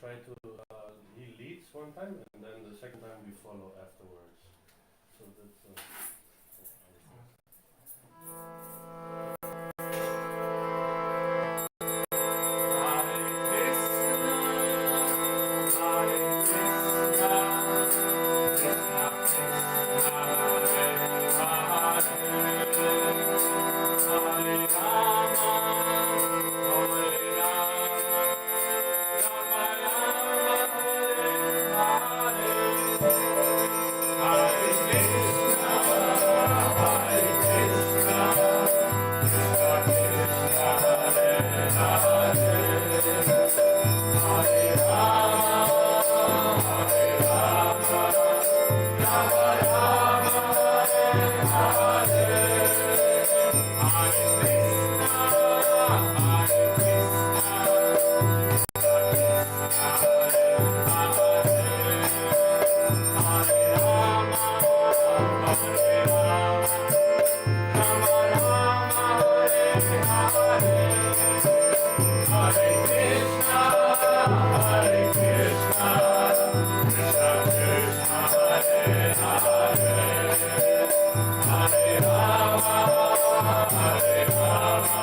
Try to, he leads one time and then the second time we follow afterwards. So that's Hare Rama, Hare Rama.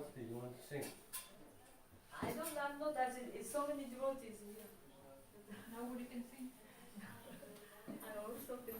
Masti, you want to sing? I don't know that it's so many devotees here. Nobody can sing. I also think.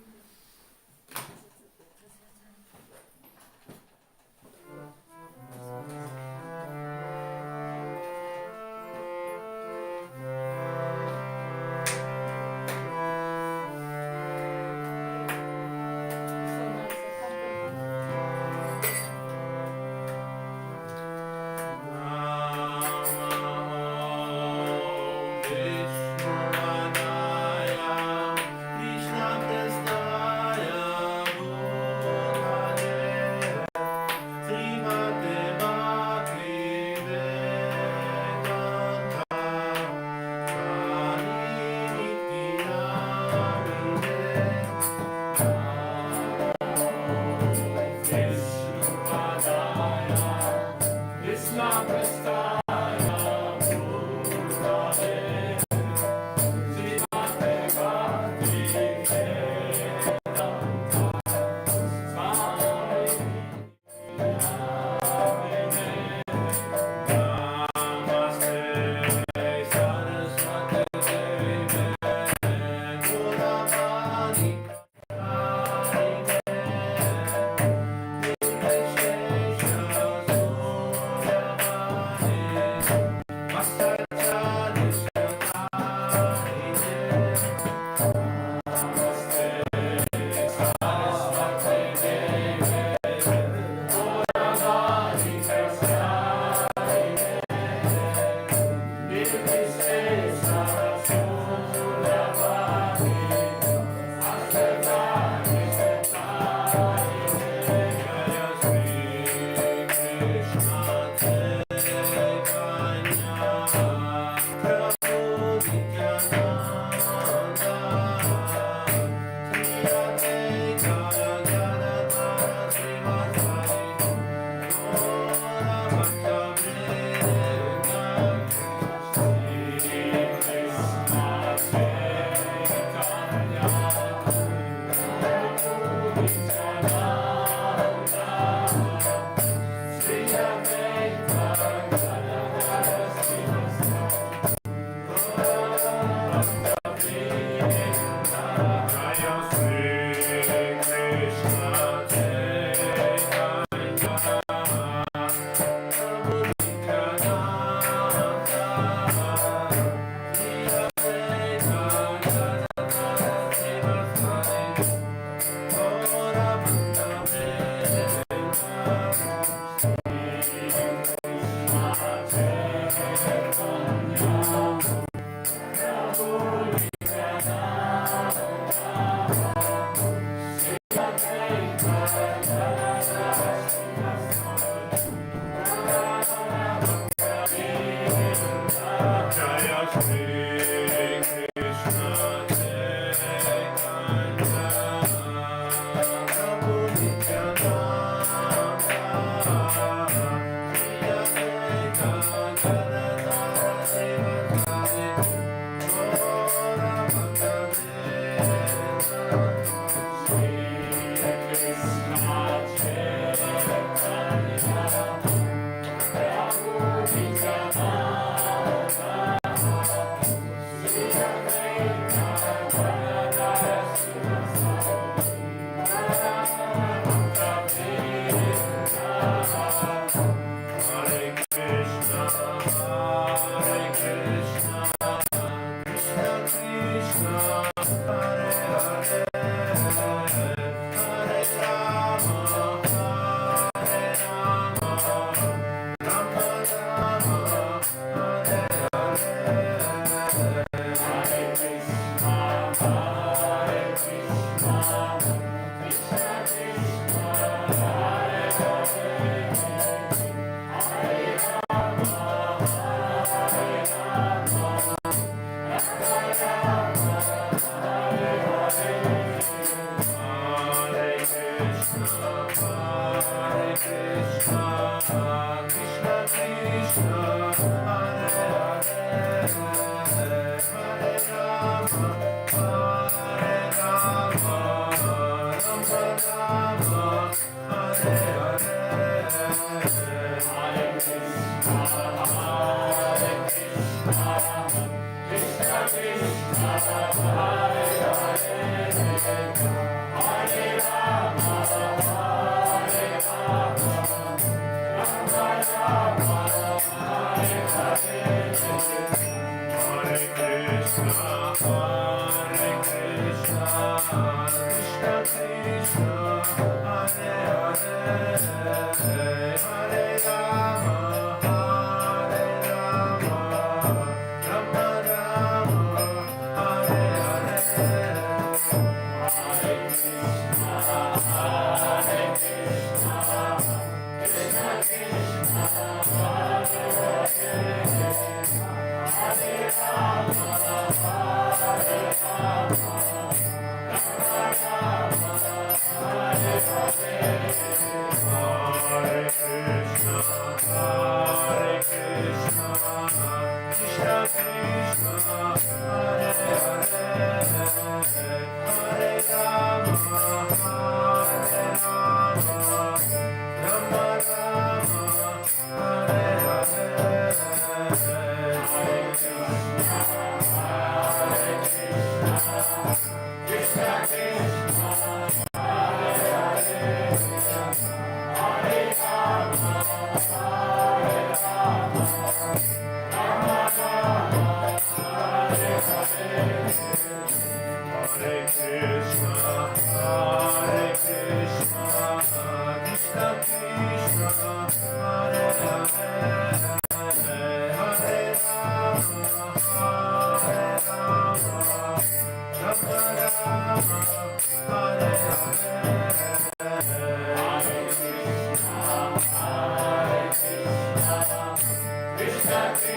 Hare Krishna,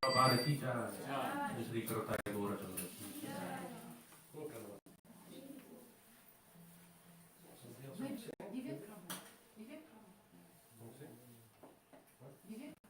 Prabhupada की जय। श्री करोता गौरचंद्र की जय। Vivek Prabhu. Vivek Prabhu. Vivek.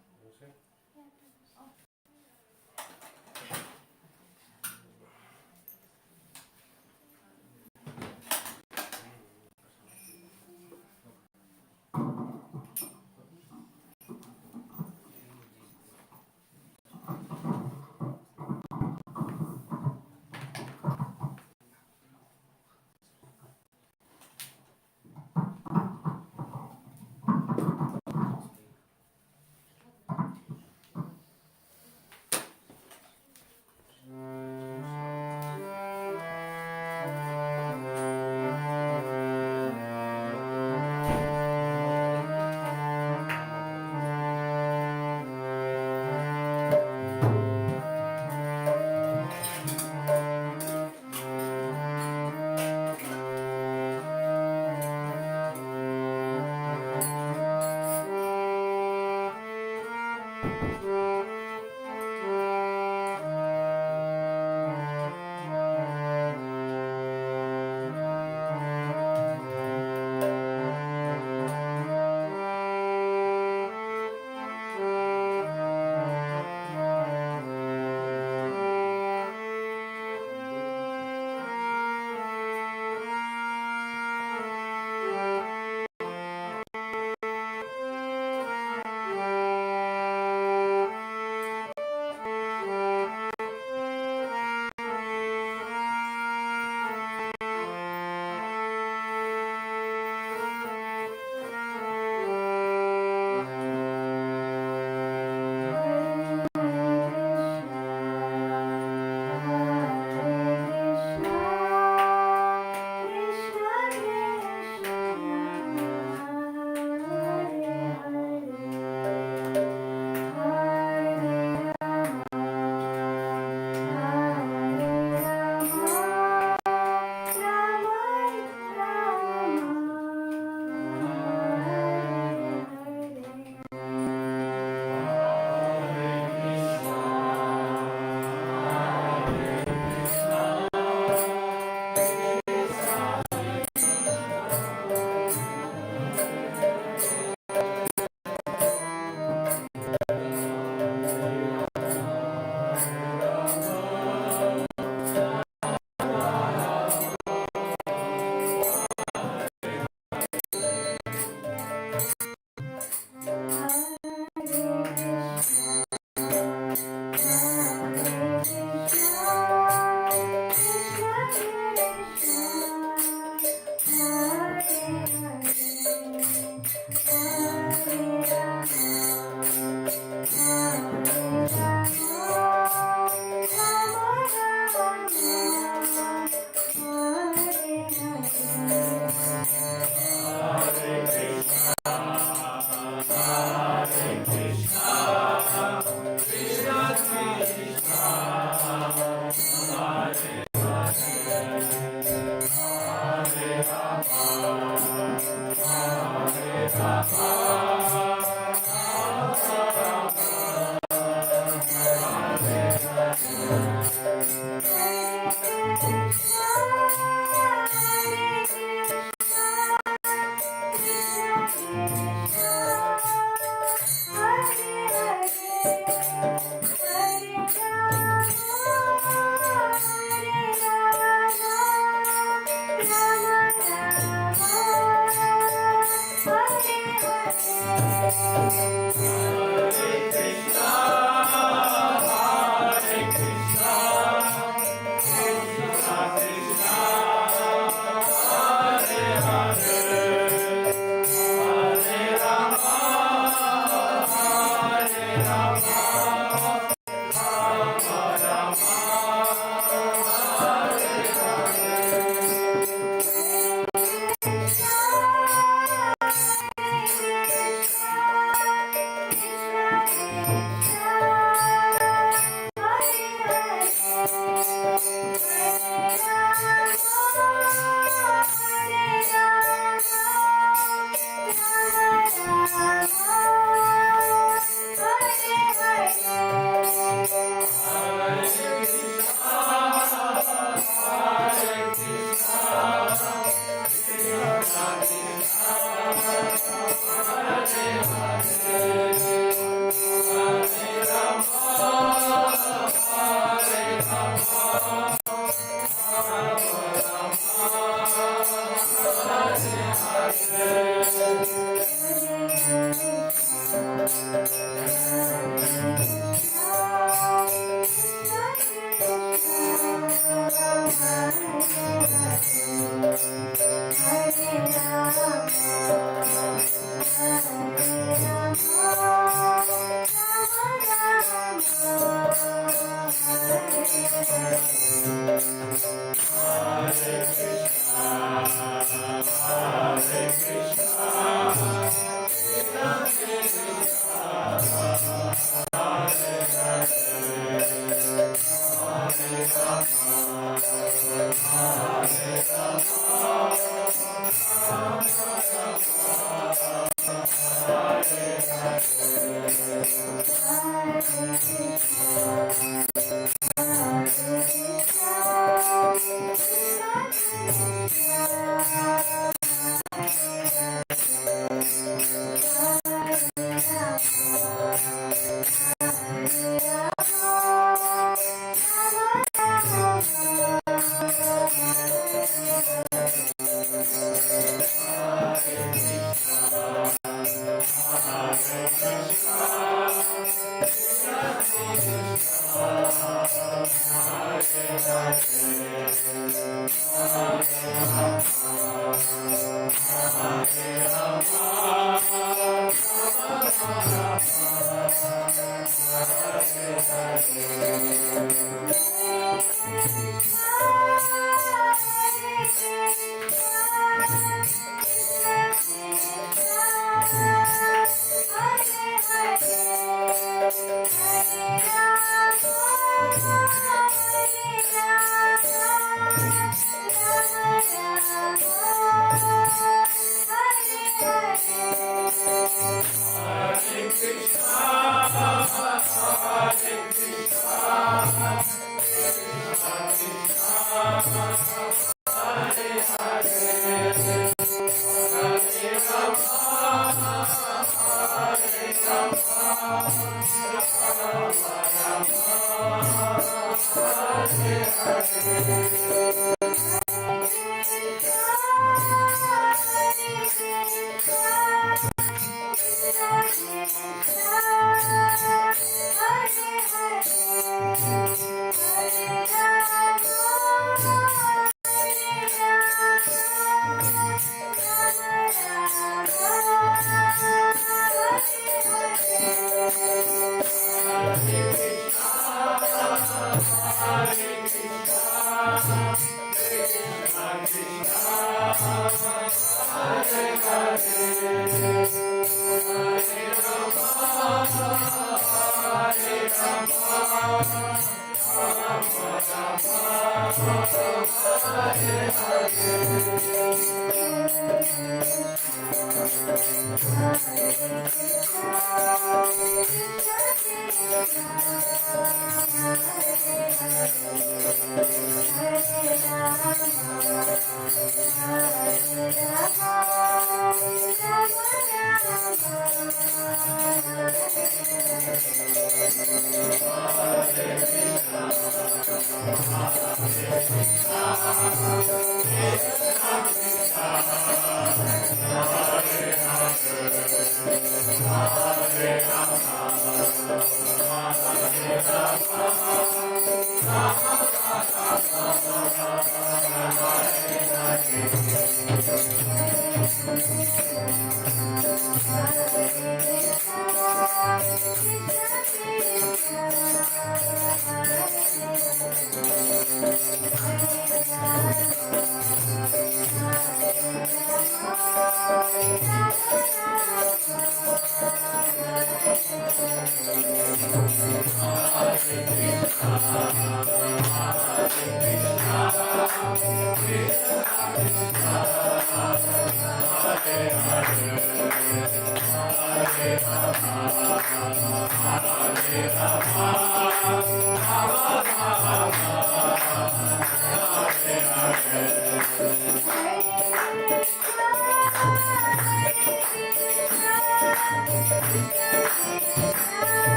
Hare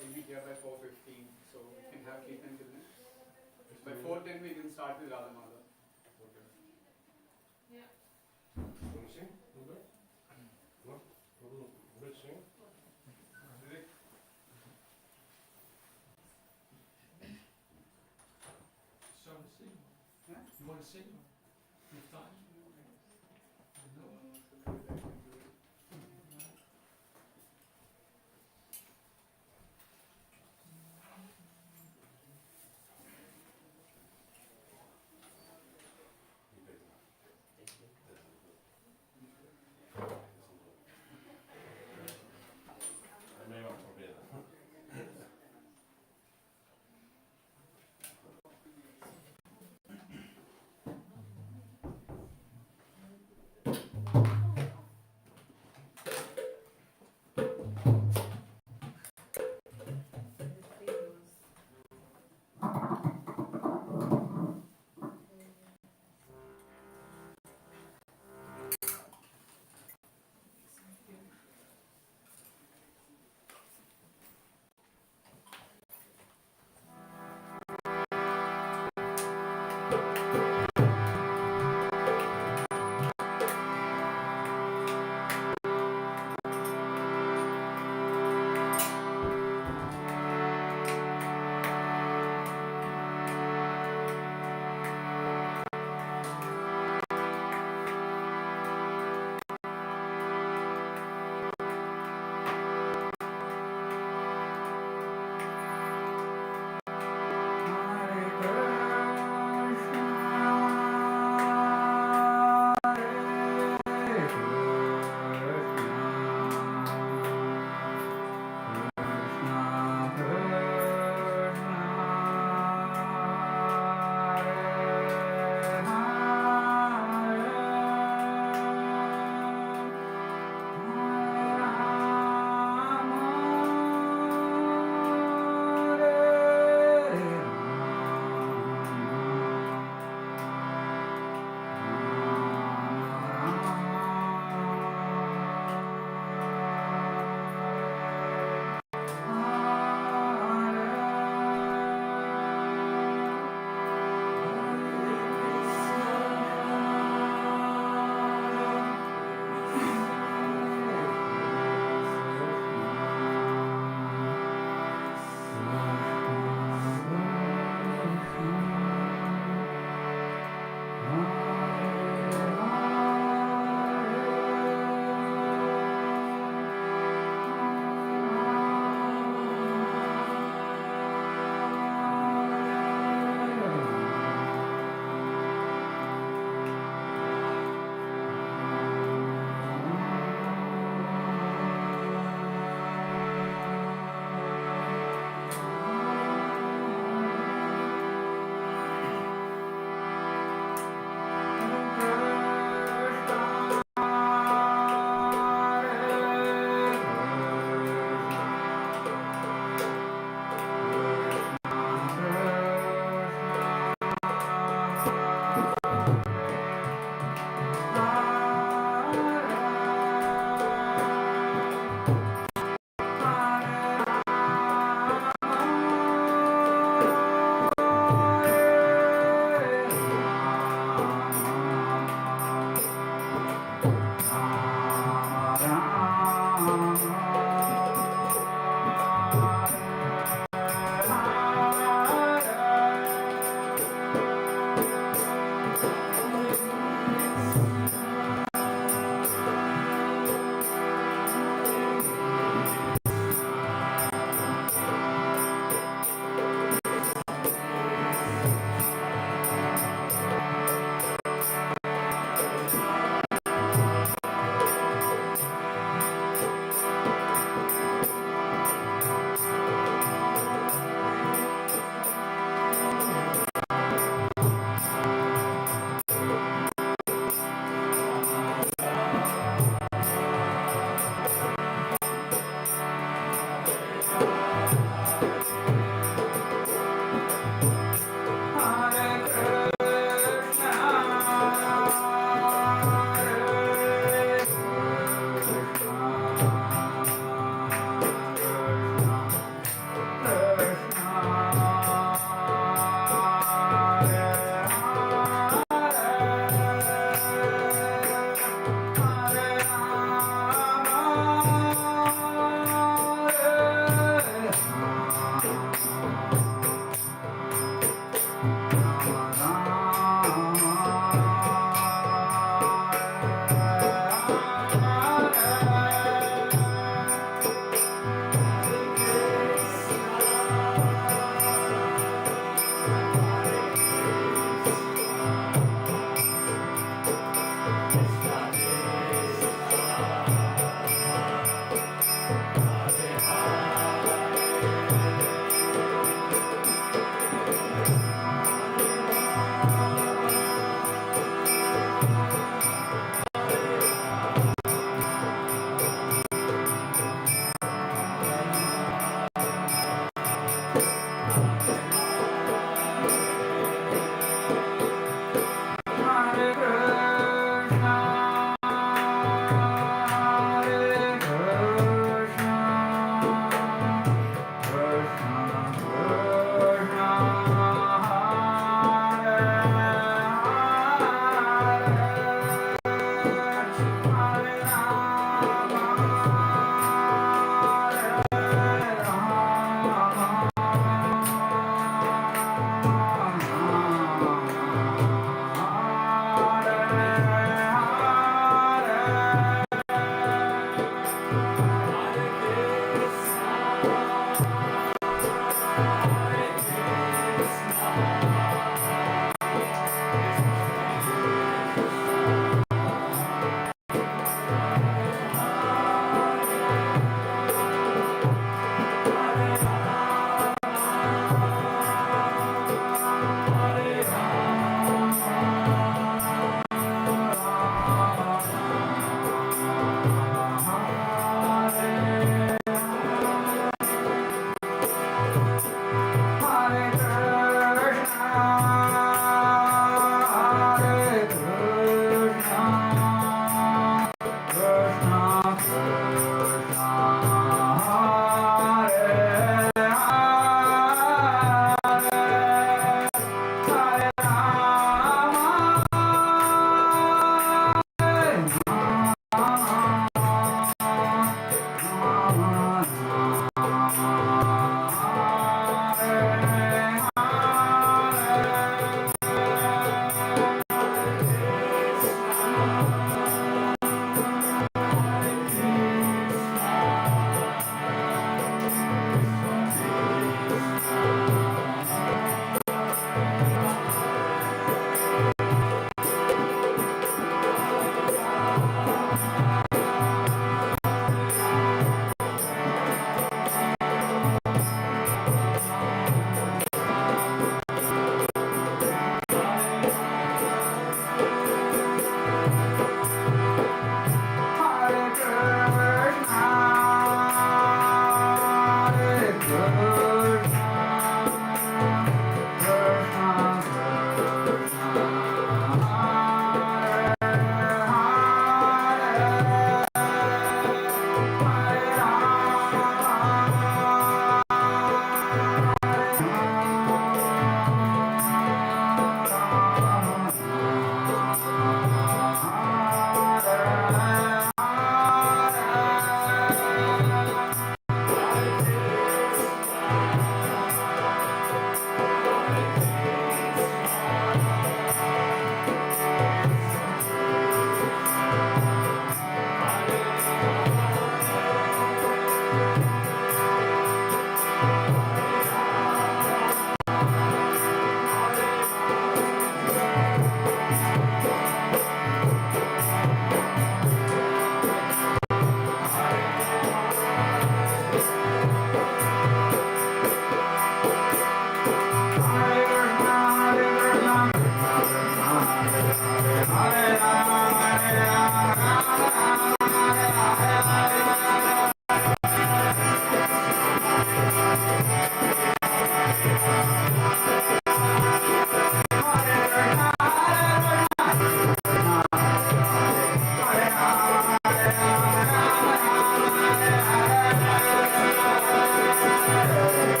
We'll be here by 4:15, so we can have Kirtan till then. By 4:10 we can start with Radha Madhav. Okay. Yeah. Can you sing? Okay. No? Good sing? Vivek? So sing. Huh? You want to sing? You have time? No. I may wel proberen.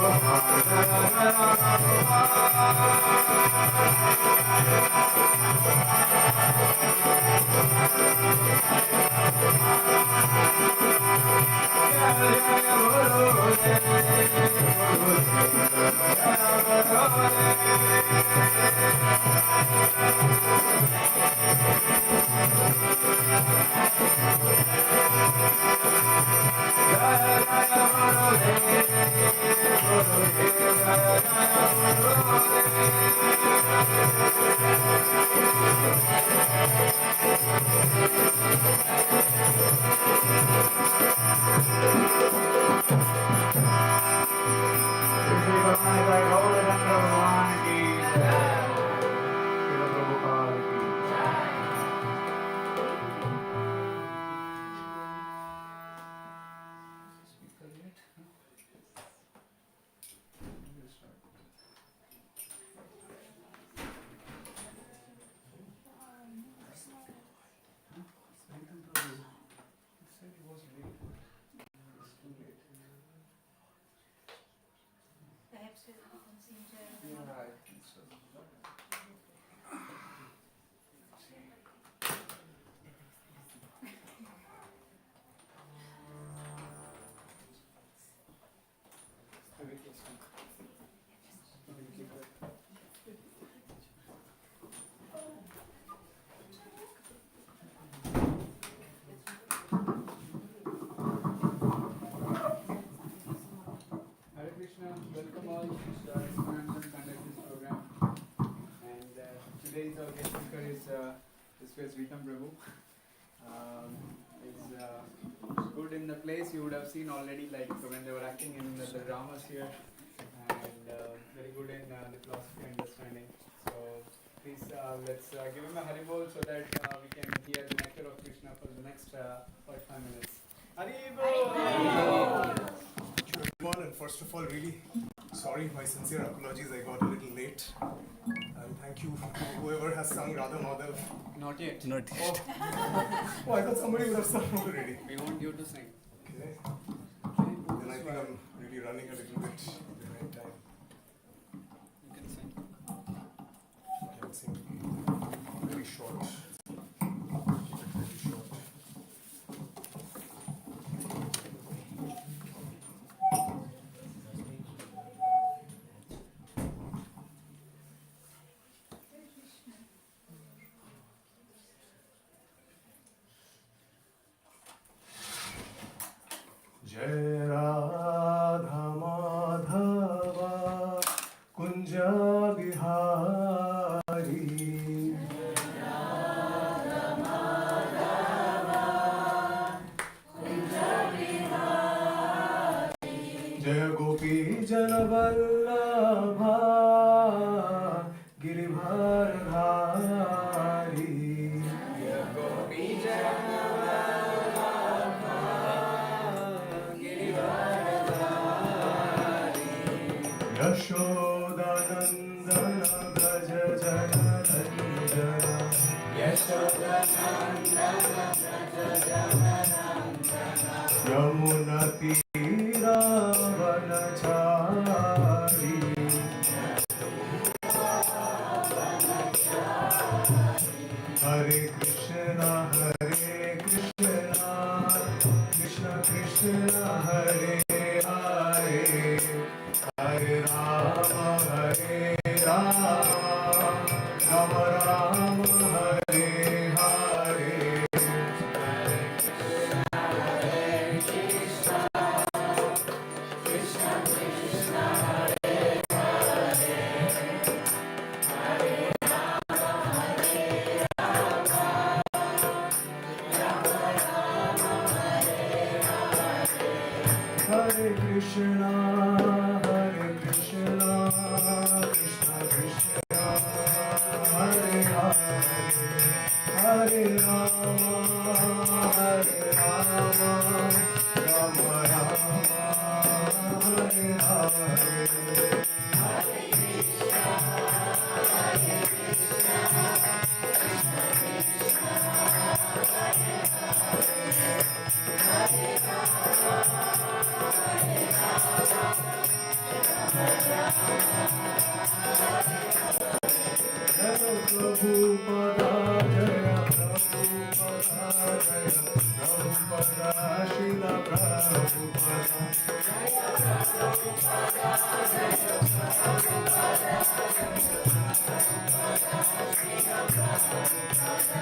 Jai Speaker yet? No. We'll start. Welcome to the- He said he was late. It's too late. Perhaps we can see each other. Yeah, I think so. Maybe it's fine. Maybe keep it. Hare Krishna, welcome all to Expansion conduct this program. And today's our guest speaker is Vikram Prabhu. Is good in the place. You would have seen already, like when they were acting in the dramas here, and very good in the philosophy understanding. So please let's give him a Haribol so that we can hear the nectar of Krishna for the next 45 minutes. Haribol! Everyone, and first of all, really sorry, my sincere apologies, I got a little late. And thank you to whoever has sung Radha Madhav. Not yet. Not yet. Oh, I thought somebody would have sung already. We want you to sing. Okay. Then I think I'm really running a little bit behind time. You can sing. I can sing very short. Keep it very short. Jai Radha Madhava Kunja Bihari Jaya Gopi Janavallabha Giribharadhari Yashodanandana Braja Jananandana Yamuna Tira Vanachari Hare Krishna Krishna Krishna Hare Hare Hare Rama Rama Rama Hare Hare Hare Krishna, Krishna Krishna, Hare Hare, Prabhupada Jaya Prabhupada Jaya Prabhupada Srila Prabhupada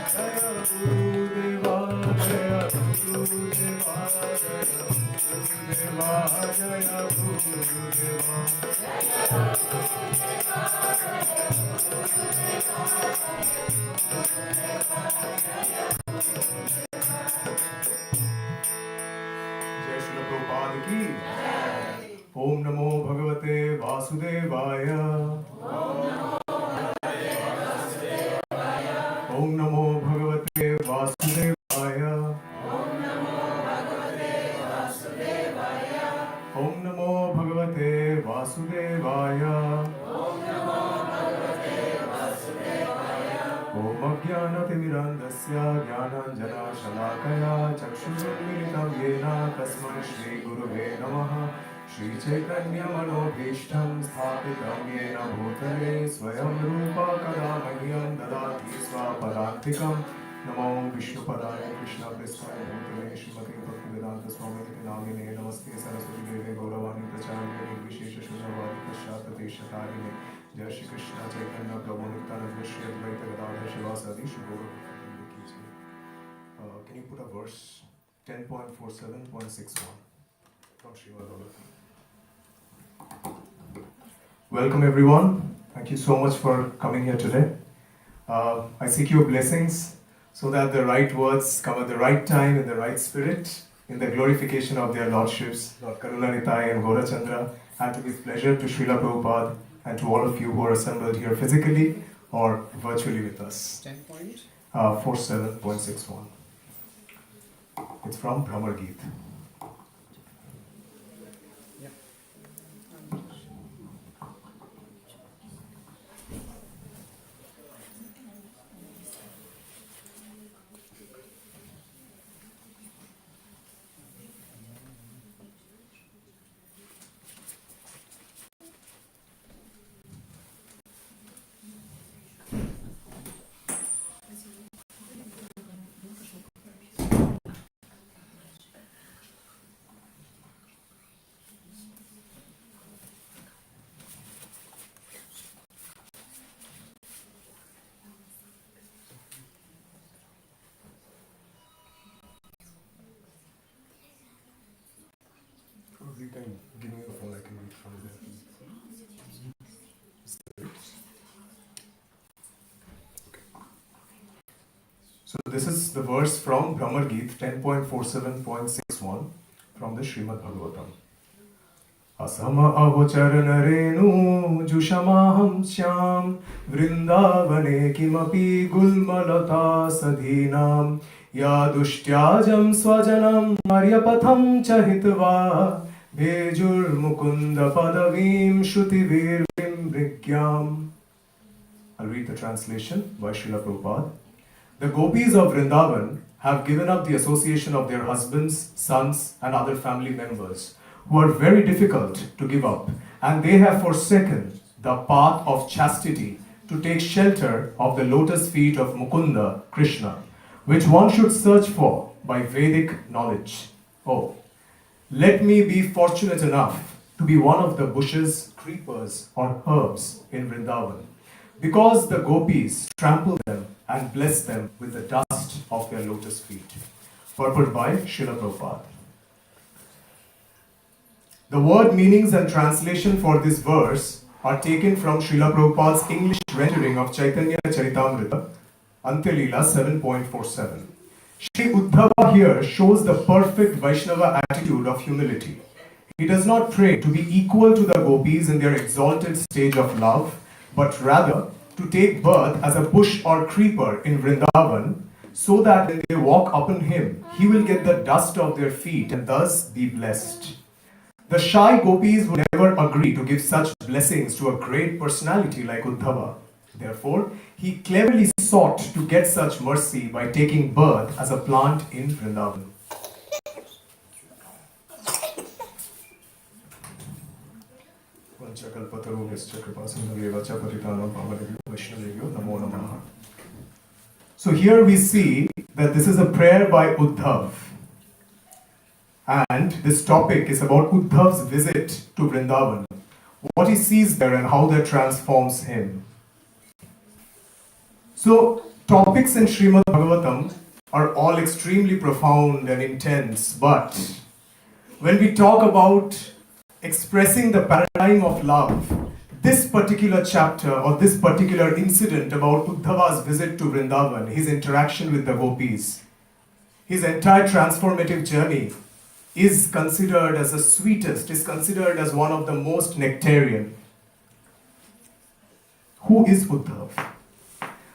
Jaya Gurudeva Jaya Gurudeva Jaya Gurudeva Jaya Gurudeva जय श्रील प्रभुपाद की ओम नमो भगवते वासुदेवाय ओम नमो भगवते वासुदेवाय ओम नमो भगवते वासुदेवाय ओम अज्ञानतिमिरान्धस्य ज्ञानाञ्जनशलाकया चक्षुरुन्मिलितं येन तस्मै श्रीगुरुवे नमः श्रीचैतन्यमनोभीष्टं स्थापितं येन भूतले स्वयं रूपा कदा मह्यं ददाति स्वपदान्तिकं नमो विष्णुपदाय कृष्णप्रेष्ठाय भूतले श्रीमते भक्तिवेदान्तस्वामिनिति नामिने नमस्ते सरस्वती देवे गौरवाणी प्रचारिणे निर्विशेषशून्यवादी पश्चात्तदेशतारिणे जय श्री कृष्ण चैतन्य प्रभु नित्यानंद श्री अद्वैत गदाधर शिवासादि शुभो can you put a verse 10.47.61 from Srimad Bhagavatam? Welcome everyone. Thank you so much for coming here today. I seek your blessings so that the right words come at the right time in the right spirit in the glorification of their lordships, Lord Karunanitai and Gaurachandra, and to give pleasure to Srila Prabhupada and to all of you who are assembled here physically or virtually with us. 47.61. It's from Brahmar Geet. You can give me the phone, I can read from there. Okay. So this is the verse from Brahmar Geet 10.47.61 from the Srimad Bhagavatam. Asama avocharan renu jushamaham shyam vrindavane kimapi gulmalata sadhinam yadushtyajam swajanam maryapatham chahitva Bejur Mukunda Padavim Shrutivir Vimbrikyam. I'll read the translation by Srila Prabhupada. The gopis of Vrindavan have given up the association of their husbands, sons, and other family members who are very difficult to give up, and they have forsaken the path of chastity to take shelter of the lotus feet of Mukunda, Krishna, which one should search for by Vedic knowledge. Oh, let me be fortunate enough to be one of the bushes, creepers, or herbs in Vrindavan, because the gopis trample them and bless them with the dust of their lotus feet. Purport by Srila Prabhupada. The word meanings and translation for this verse are taken from Srila Prabhupada's English rendering of Chaitanya Charitamrita, Antyalila 7.47. Shri Uddhava here shows the perfect Vaishnava attitude of humility. He does not pray to be equal to the gopis in their exalted stage of love, but rather to take birth as a bush or creeper in Vrindavan, so that when they walk upon him, he will get the dust of their feet and thus be blessed. The shy gopis would never agree to give such blessings to a great personality like Uddhava. Therefore, he cleverly sought to get such mercy by taking birth as a plant in Vrindavan. One Vanscha kalpatarubhyascha kripasindhubhyeva cha patitanam pavanebhyo vaishnavebhyo namo namaha. So here we see that this is a prayer by Uddhav. And this topic is about Uddhav's visit to Vrindavan. What he sees there and how that transforms him. So, topics in Srimad Bhagavatam are all extremely profound and intense, but when we talk about expressing the paradigm of love, this particular chapter or this particular incident about Uddhava's visit to Vrindavan, his interaction with the gopis, his entire transformative journey is considered as the sweetest, is considered as one of the most nectarian. Who is Uddhav?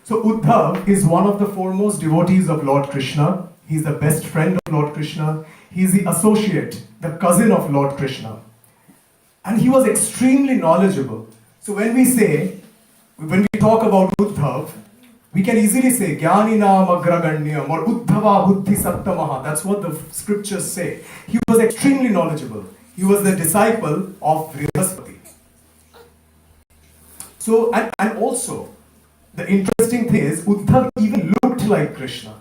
So Uddhav is one of the foremost devotees of Lord Krishna. He is the best friend of Lord Krishna. He is the associate, the cousin of Lord Krishna. And he was extremely knowledgeable. So when we talk about Uddhav, we can easily say Jnaninam Agraganyam or Uddhava Buddhi Sattamaha. That's what the scriptures say. He was extremely knowledgeable. He was the disciple of Vrihaspati. So, and also, the interesting thing is, Uddhav even looked like Krishna.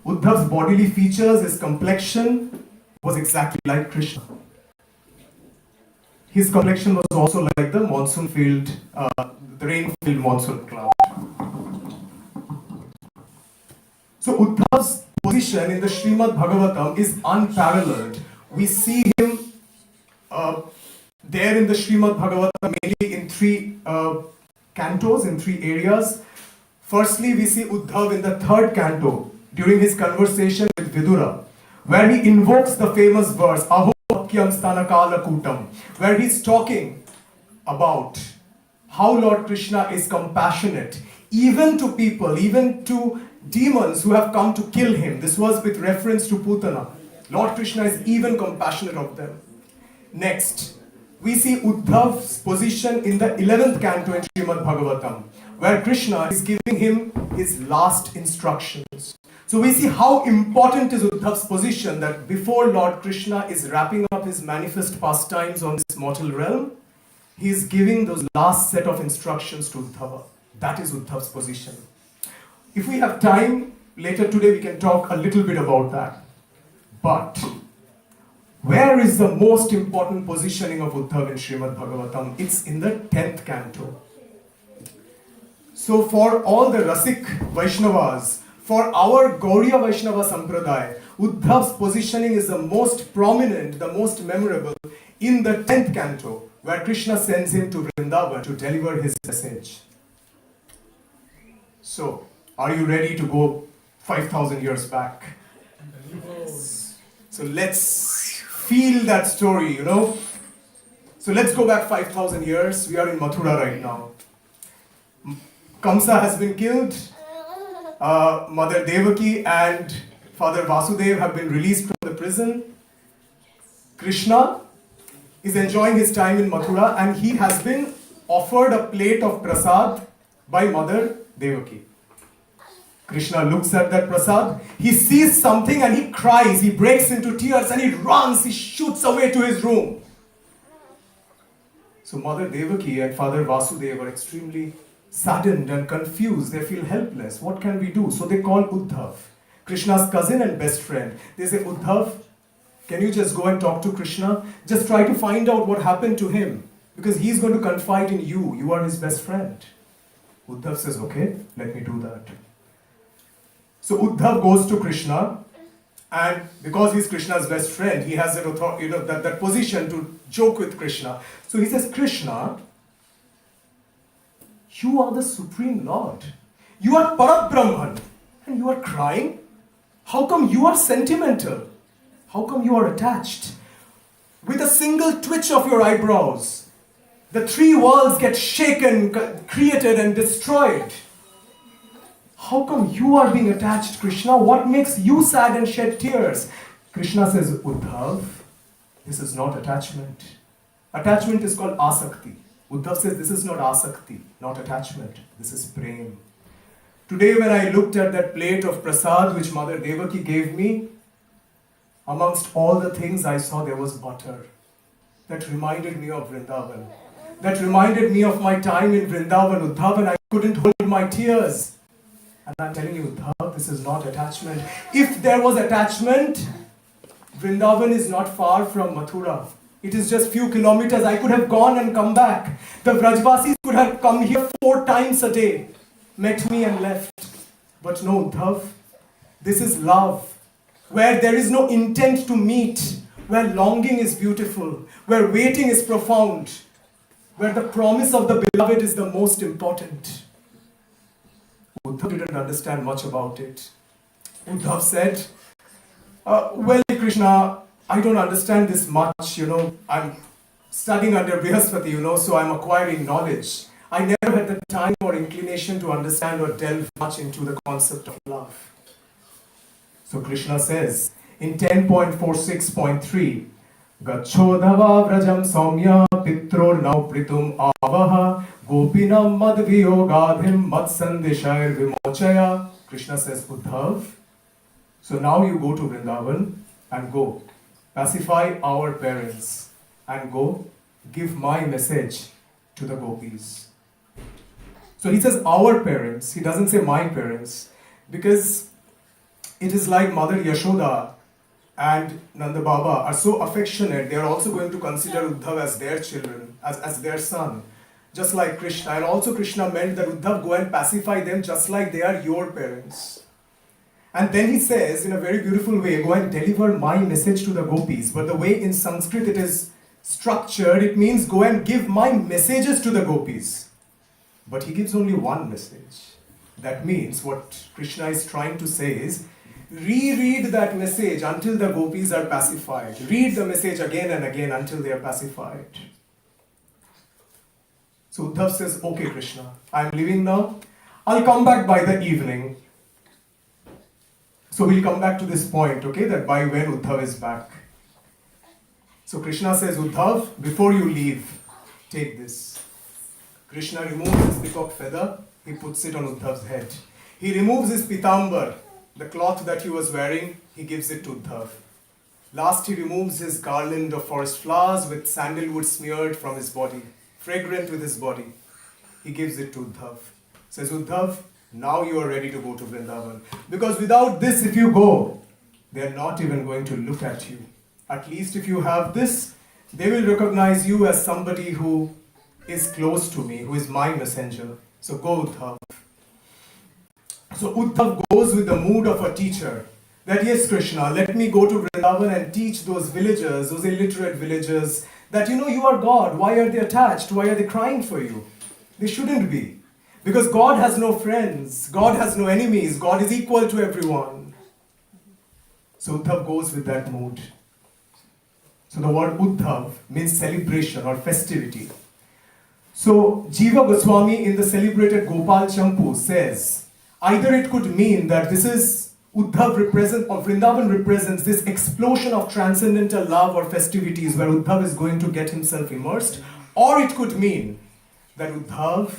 Uddhav's bodily features, his complexion was exactly like Krishna. His complexion was also like the monsoon-filled, the rain-filled monsoon cloud. So Uddhav's position in the Srimad Bhagavatam is unparalleled. We see him there in the Srimad Bhagavatam mainly in three cantos, in three areas. Firstly, we see Uddhav in the third canto during his conversation with Vidura, where he invokes the famous verse, Aho Vakyam Stanakala Kutam, where he's talking about how Lord Krishna is compassionate, even to people, even to demons who have come to kill him. This was with reference to Putana. Lord Krishna is even compassionate of them. Next, we see Uddhav's position in the 11th canto in Srimad Bhagavatam, where Krishna is giving him his last instructions. So we see how important is Uddhav's position, that before Lord Krishna is wrapping up his manifest pastimes on this mortal realm, he is giving those last set of instructions to Uddhava. That is Uddhav's position. If we have time, later today we can talk a little bit about that. But where is the most important positioning of Uddhav in Srimad Bhagavatam? It's in the 10th canto. So for all the Rasik Vaishnavas, for our Gauriya Vaishnava Sampradaya, Uddhav's positioning is the most prominent, the most memorable in the 10th canto, where Krishna sends him to Vrindavan to deliver his message. So, are you ready to go 5,000 years back? So let's feel that story, you know. So let's go back 5,000 years. We are in Mathura right now. Kamsa has been killed. Mother Devaki and Father Vasudeva have been released from the prison. Krishna is enjoying his time in Mathura and he has been offered a plate of prasad by Mother Devaki. Krishna looks at that prasad, he sees something and he cries, he breaks into tears and he runs, he shoots away to his room. So Mother Devaki and Father Vasudeva are extremely saddened and confused, they feel helpless. What can we do? So they call Uddhav, Krishna's cousin and best friend. They say, Uddhav, can you just go and talk to Krishna? Just try to find out what happened to him, because he's going to confide in you. You are his best friend. Uddhav says, okay, let me do that. So Uddhav goes to Krishna, and because he's Krishna's best friend, he has that authority, that position to joke with Krishna. So he says, Krishna, you are the Supreme Lord. You are Parabrahman, and you are crying? How come you are sentimental? How come you are attached? With a single twitch of your eyebrows, the three worlds get shaken, created and destroyed. How come you are being attached, Krishna? What makes you sad and shed tears? Krishna says, Uddhav, this is not attachment. Attachment is called asakti. Uddhav says, this is not asakti, not attachment. This is prem. Today when I looked at that plate of prasad which Mother Devaki gave me, amongst all the things I saw there was butter. That reminded me of Vrindavan. that reminded me of my time in Vrindavan, Uddhav, and I couldn't hold my tears. And I'm telling you, Uddhav, this is not attachment. If there was attachment, Vrindavan is not far from Mathura. It is just few kilometers. I could have gone and come back. The Vrajvasis could have come here 4 times a day, met me and left. But no, Uddhav, this is love, where there is no intent to meet, where longing is beautiful, where waiting is profound, where the promise of the beloved is the most important. Uddhav didn't understand much about it. Uddhav said, well, Krishna, I don't understand this much, I'm studying under Brihaspati, so I'm acquiring knowledge. I never had the time or inclination to understand or delve much into the concept of love. So Krishna says in 10.46.3, Gacchodhava vrajam saumya pitror nau pritum avaha gopinam madviyogadhim matsandeshair vimochaya. Krishna says, Uddhav, so now you go to Vrindavan and go pacify our parents and go give my message to the gopis. So he says our parents, he doesn't say my parents, because it is like Mother Yashoda and Nanda Baba are so affectionate, they are also going to consider Uddhav as their children, as their son, just like Krishna. And also Krishna meant that Uddhav, go and pacify them just like they are your parents. And then he says in a very beautiful way, go and deliver my message to the gopis. But the way in Sanskrit it is structured, it means go and give my messages to the gopis. But he gives only one message. That means what Krishna is trying to say is, reread that message until the gopis are pacified. Read the message again and again until they are pacified. So Uddhav says, okay Krishna, I am leaving now. I'll come back by the evening. So we'll come back to this point, okay, that by when Uddhav is back. So Krishna says, Uddhav, before you leave, take this. Krishna removes his peacock feather, he puts it on Uddhav's head. He removes his pitambar, the cloth that he was wearing, he gives it to Uddhav. Last he removes his garland of forest flowers with sandalwood smeared from his body, fragrant with his body. He gives it to Uddhav. Says, Uddhav, now you are ready to go to Vrindavan. Because without this, if you go, they are not even going to look at you. At least if you have this, they will recognize you as somebody who is close to me, who is my messenger. So go, Uddhav. So Uddhav goes with the mood of a teacher. That yes, Krishna, let me go to Vrindavan and teach those villagers, those illiterate villagers, that you are God. Why are they attached? Why are they crying for you? They shouldn't be. Because God has no friends, God has no enemies, God is equal to everyone. So Uddhav goes with that mood. So the word Uddhav means celebration or festivity. So Jiva Goswami in the celebrated Gopal Champu says, either it could mean that this is Uddhav represents, or Vrindavan represents this explosion of transcendental love or festivities where Uddhav is going to get himself immersed, or it could mean that Uddhav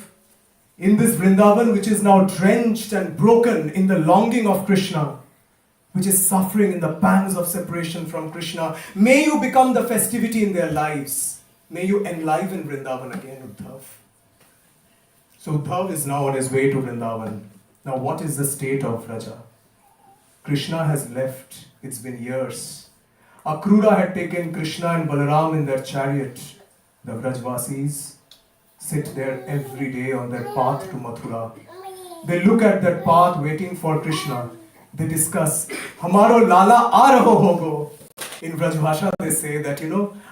in this Vrindavan, which is now drenched and broken in the longing of Krishna, which is suffering in the pangs of separation from Krishna, may you become the festivity in their lives. May you enliven Vrindavan again, Uddhav. So Uddhav is now on his way to Vrindavan. Now what is the state of Vraja? Krishna has left. It's been years. Akrura had taken Krishna and Balaram in their chariot. The Vrajvasis sit there every day on their path to Mathura. They look at that path waiting for Krishna. They discuss, Hamaro Lala aa raho hogo. In Vrajbhasha they say that,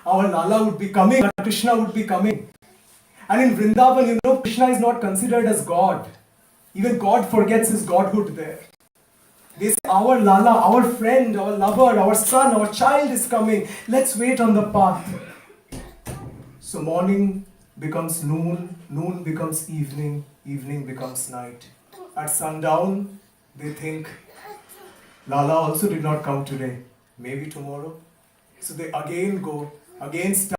our Lala would be coming, Krishna would be coming. And in Vrindavan, Krishna is not considered as God. Even God forgets his godhood there. They say, our Lala, our friend, our lover, our son, our child is coming. Let's wait on the path. So morning becomes noon, noon becomes evening, evening becomes night. At sundown, they think, Lala also did not come today, maybe tomorrow. So they again go, again start.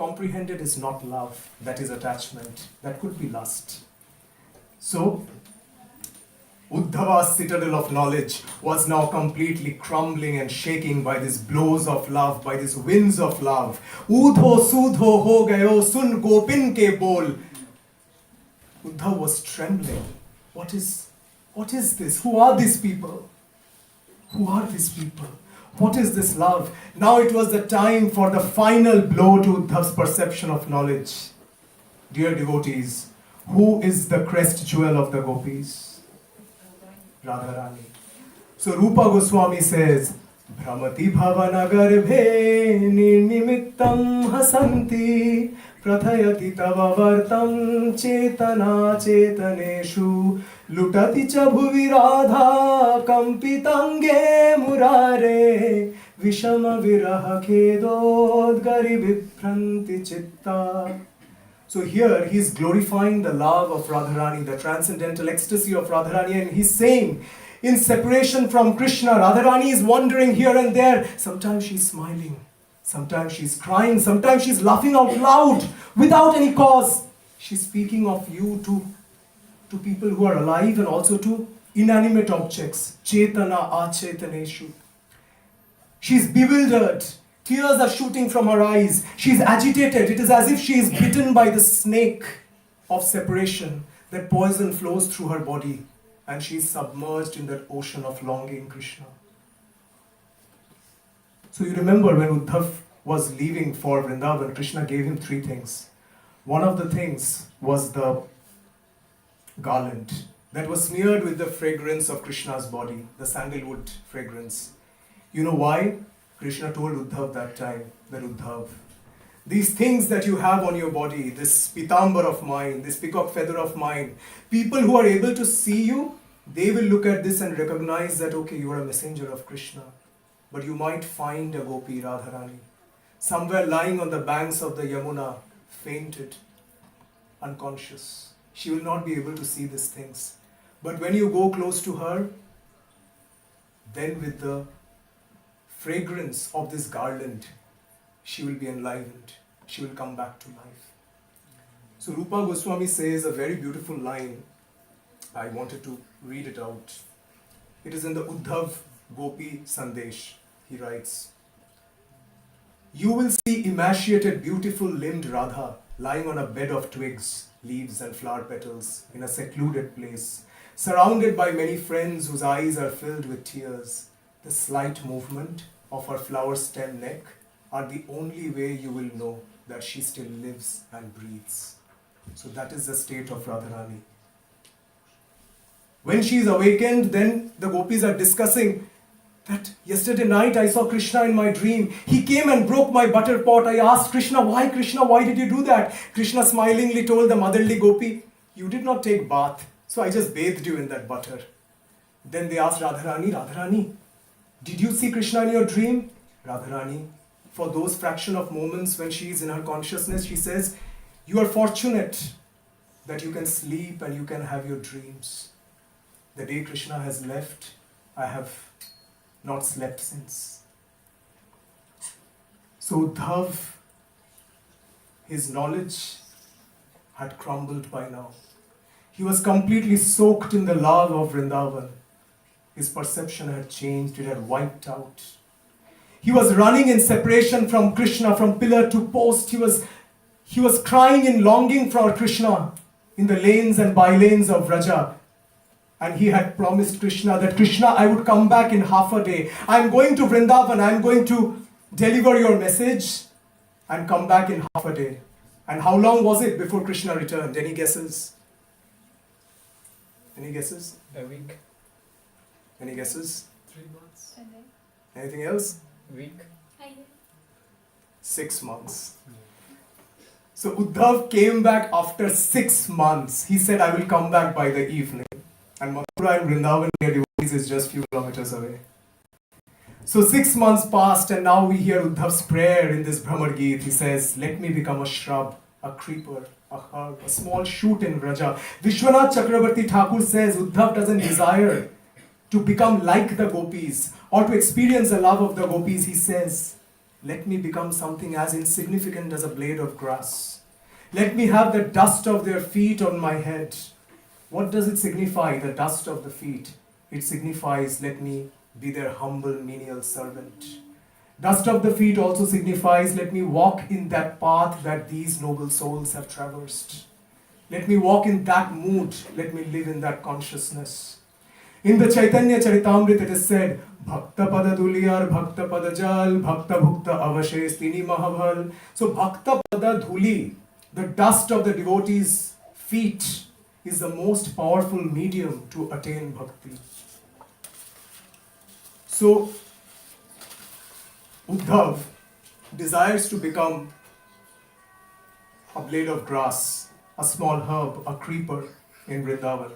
comprehended is not love, that is attachment, that could be lust. So, Uddhava's citadel of knowledge was now completely crumbling and shaking by these blows of love, by these winds of love. Udho sudho ho gayo sun gopin ke bol. Uddhav was trembling. What is this? Who are these people? Who are these people? What is this love? Now it was the time for the final blow to Uddhav's perception of knowledge. Dear devotees, who is the crest jewel of the gopis? Radharani. So Rupa Goswami says, Brahmati bhavana garbhe nirnimittam hasanti prathayati tava vartam chetana chetaneshu lutati cha bhuvi radha kampitange murare vishama viraha khedod gari vibhranti chitta. So here he is glorifying the love of Radharani, the transcendental ecstasy of Radharani, and he's saying, in separation from Krishna, Radharani is wandering here and there. Sometimes she's smiling, sometimes she's crying, sometimes she's laughing out loud without any cause. She's speaking of you to people who are alive and also to inanimate objects. Chetana achetaneshu. She's bewildered. Tears are shooting from her eyes. She is agitated. It is as if she is bitten by the snake of separation. That poison flows through her body and she is submerged in that ocean of longing Krishna. So you remember when Uddhav was leaving for Vrindavan, Krishna gave him 3 things. One of the things was the garland that was smeared with the fragrance of Krishna's body, the sandalwood fragrance. You know why? Krishna told Uddhav that time, that Uddhav, these things that you have on your body, this pitambar of mine, this peacock feather of mine, people who are able to see you, they will look at this and recognize that, okay, you are a messenger of Krishna. But you might find a gopi, Radharani, somewhere lying on the banks of the Yamuna, fainted, unconscious. She will not be able to see these things. But when you go close to her, then with the fragrance of this garland, she will be enlivened. She will come back to life. So Rupa Goswami says a very beautiful line. I wanted to read it out. It is in the Uddhav Gopi Sandesh. He writes, you will see emaciated, beautiful limbed Radha lying on a bed of twigs, leaves and flower petals in a secluded place, surrounded by many friends whose eyes are filled with tears. The slight movement of her flower stem neck are the only way you will know that she still lives and breathes. So that is the state of Radharani. When she is awakened, then the gopis are discussing that yesterday night I saw Krishna in my dream. He came and broke my butter pot. I asked Krishna, why did you do that? Krishna smilingly told the motherly gopi, you did not take bath, so I just bathed you in that butter. Then they asked Radharani, did you see Krishna in your dream? Radharani, for those fraction of moments when she is in her consciousness, she says, you are fortunate that you can sleep and you can have your dreams. The day Krishna has left, I have not slept since. So Uddhav, his knowledge had crumbled by now. He was completely soaked in the love of Vrindavan. His perception had changed, it had wiped out. He was running in separation from Krishna, from pillar to post. He was crying in longing for Krishna in the lanes and bylanes of Vraja. And he had promised Krishna that, Krishna, I would come back in half a day. I am going to Vrindavan, I am going to deliver your message and come back in half a day. And how long was it before Krishna returned? Any guesses? Any guesses? A week. Any guesses? 3 months. Anything else? Week. 6 months. So Uddhav came back after 6 months. He said, I will come back by the evening. And Mathura and Vrindavan near devotees is just few kilometers away. So 6 months passed and now we hear Uddhav's prayer in this Brahmar Geet. He says, let me become a shrub, a creeper, a herb, a small shoot in Vraja. Vishwanath Chakravarti Thakur says Uddhav doesn't desire to become like the gopis or to experience the love of the gopis. He says, let me become something as insignificant as a blade of grass. Let me have the dust of their feet on my head. What does it signify, the dust of the feet? It signifies, let me be their humble, menial servant. Dust of the feet also signifies, let me walk in that path that these noble souls have traversed. Let me walk in that mood. Let me live in that consciousness. In the Chaitanya Charitamrita, it is said, Bhakta pada dhuliyar, Bhakta pada jal, Bhakta bhukta avashes tini mahabhal. So Bhakta pada dhuli, the dust of the devotees' feet, is the most powerful medium to attain bhakti. So Uddhav desires to become a blade of grass, a small herb, a creeper in Vrindavan.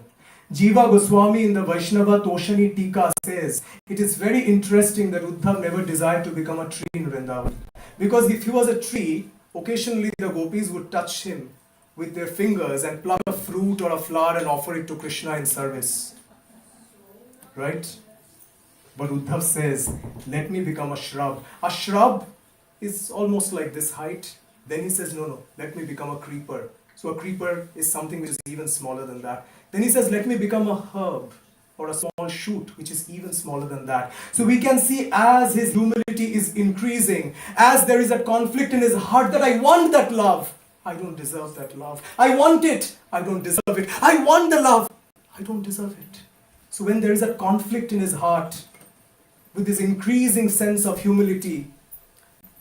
Jiva Goswami in the Vaishnava Toshani Tika says, it is very interesting that Uddhav never desired to become a tree in Vrindavan. Because if he was a tree, occasionally the gopis would touch him with their fingers and pluck a fruit or a flower and offer it to Krishna in service. Right? But Uddhav says, let me become a shrub. A shrub is almost like this height. Then he says, no, let me become a creeper. So a creeper is something which is even smaller than that. Then he says, let me become a herb or a small shoot, which is even smaller than that. So we can see as his humility is increasing, as there is a conflict in his heart that I want that love. I don't deserve that love. I want it. I don't deserve it. I want the love. I don't deserve it. So when there is a conflict in his heart, with this increasing sense of humility,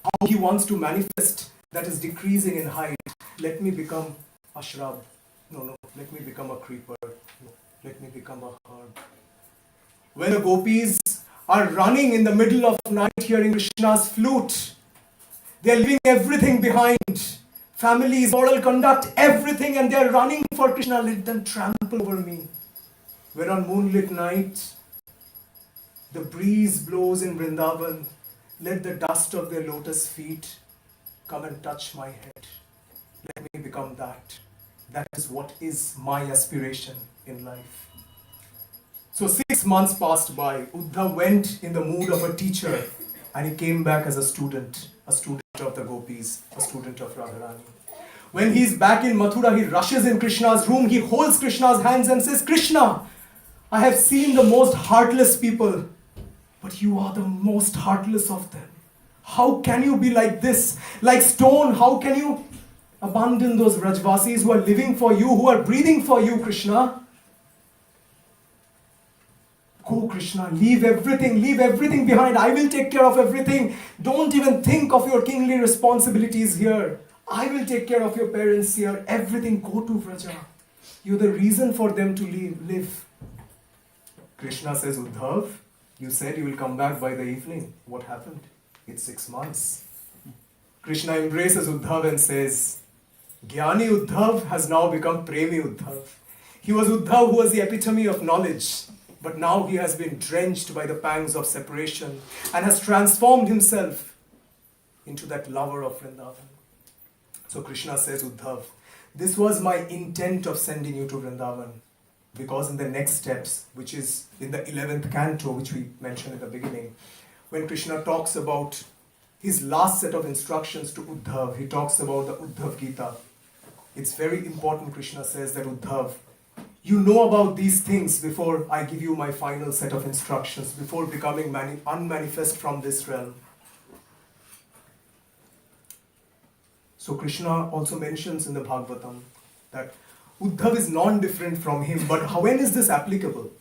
how he wants to manifest that is decreasing in height. Let me become a shrub. No, let me become a creeper. No, let me become a herb. When the gopis are running in the middle of night hearing Krishna's flute, they are leaving everything behind. Families, moral conduct, everything, and they are running for Krishna. Let them trample over me. When on moonlit night, the breeze blows in Vrindavan, let the dust of their lotus feet come and touch my head. Let me become that. That is what is my aspiration in life. So 6 months passed by. Uddhav went in the mood of a teacher and he came back as a student of the gopis, a student of Radharani. When he is back in Mathura, he rushes in Krishna's room, he holds Krishna's hands and says, Krishna, I have seen the most heartless people, but you are the most heartless of them. How can you be like this? Like stone, how can you abandon those Rajvasis who are living for you, who are breathing for you, Krishna? Go, Krishna, leave everything behind. I will take care of everything. Don't even think of your kingly responsibilities here. I will take care of your parents here. Everything, go to Vraja. You're the reason for them to live. Krishna says, Uddhav, you said you will come back by the evening. What happened? It's 6 months. Krishna embraces Uddhav and says, Jnani Uddhav has now become Premi Uddhav. He was Uddhav who was the epitome of knowledge, but now he has been drenched by the pangs of separation and has transformed himself into that lover of Vrindavan. So Krishna says, Uddhav, this was my intent of sending you to Vrindavan, because in the next steps, which is in the 11th canto, which we mentioned in the beginning, when Krishna talks about his last set of instructions to Uddhav, he talks about the Uddhav Gita. It's very important, Krishna says, that Uddhav, you know about these things before I give you my final set of instructions, before becoming unmanifest from this realm. So Krishna also mentions in the Bhagavatam that Uddhav is non-different from him, but when is this applicable?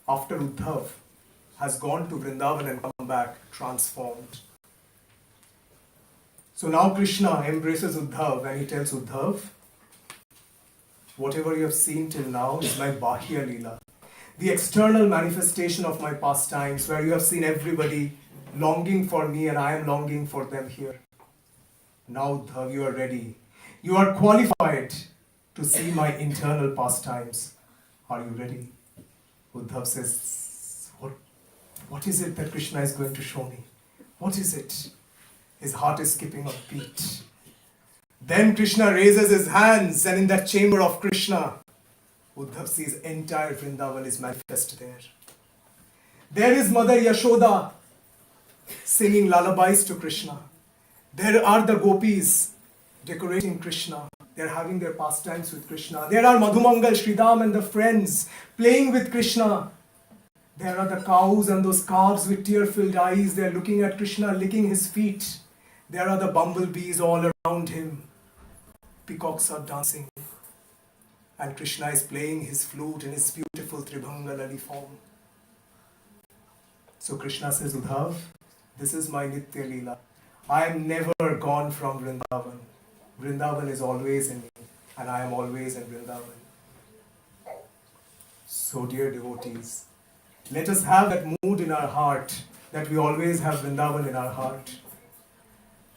After Uddhav has gone to Vrindavan and come back transformed. So now Krishna embraces Uddhav and he tells Uddhav, whatever you have seen till now is my Bahya Leela, the external manifestation of my pastimes, where you have seen everybody longing for me and I am longing for them here. Now Uddhav, you are ready. You are qualified to see my internal pastimes. Are you ready? Uddhav says, what is it that Krishna is going to show me? What is it? His heart is skipping a beat. Then Krishna raises his hands, and in that chamber of Krishna, Uddhav sees entire Vrindavan is manifest there. There is Mother Yashoda singing lullabies to Krishna. There are the gopis decorating Krishna. They're having their pastimes with Krishna. There are Madhumangal, Sridham and the friends playing with Krishna. There are the cows and those calves with tear-filled eyes. They're looking at Krishna, licking his feet. There are the bumblebees all around him. Peacocks are dancing. And Krishna is playing his flute in his beautiful Tribhanga Lali form. So Krishna says, Uddhav, this is my Nitya Leela. I am never gone from Vrindavan. Vrindavan is always in me, and I am always in Vrindavan. So dear devotees, let us have that mood in our heart, that we always have Vrindavan in our heart.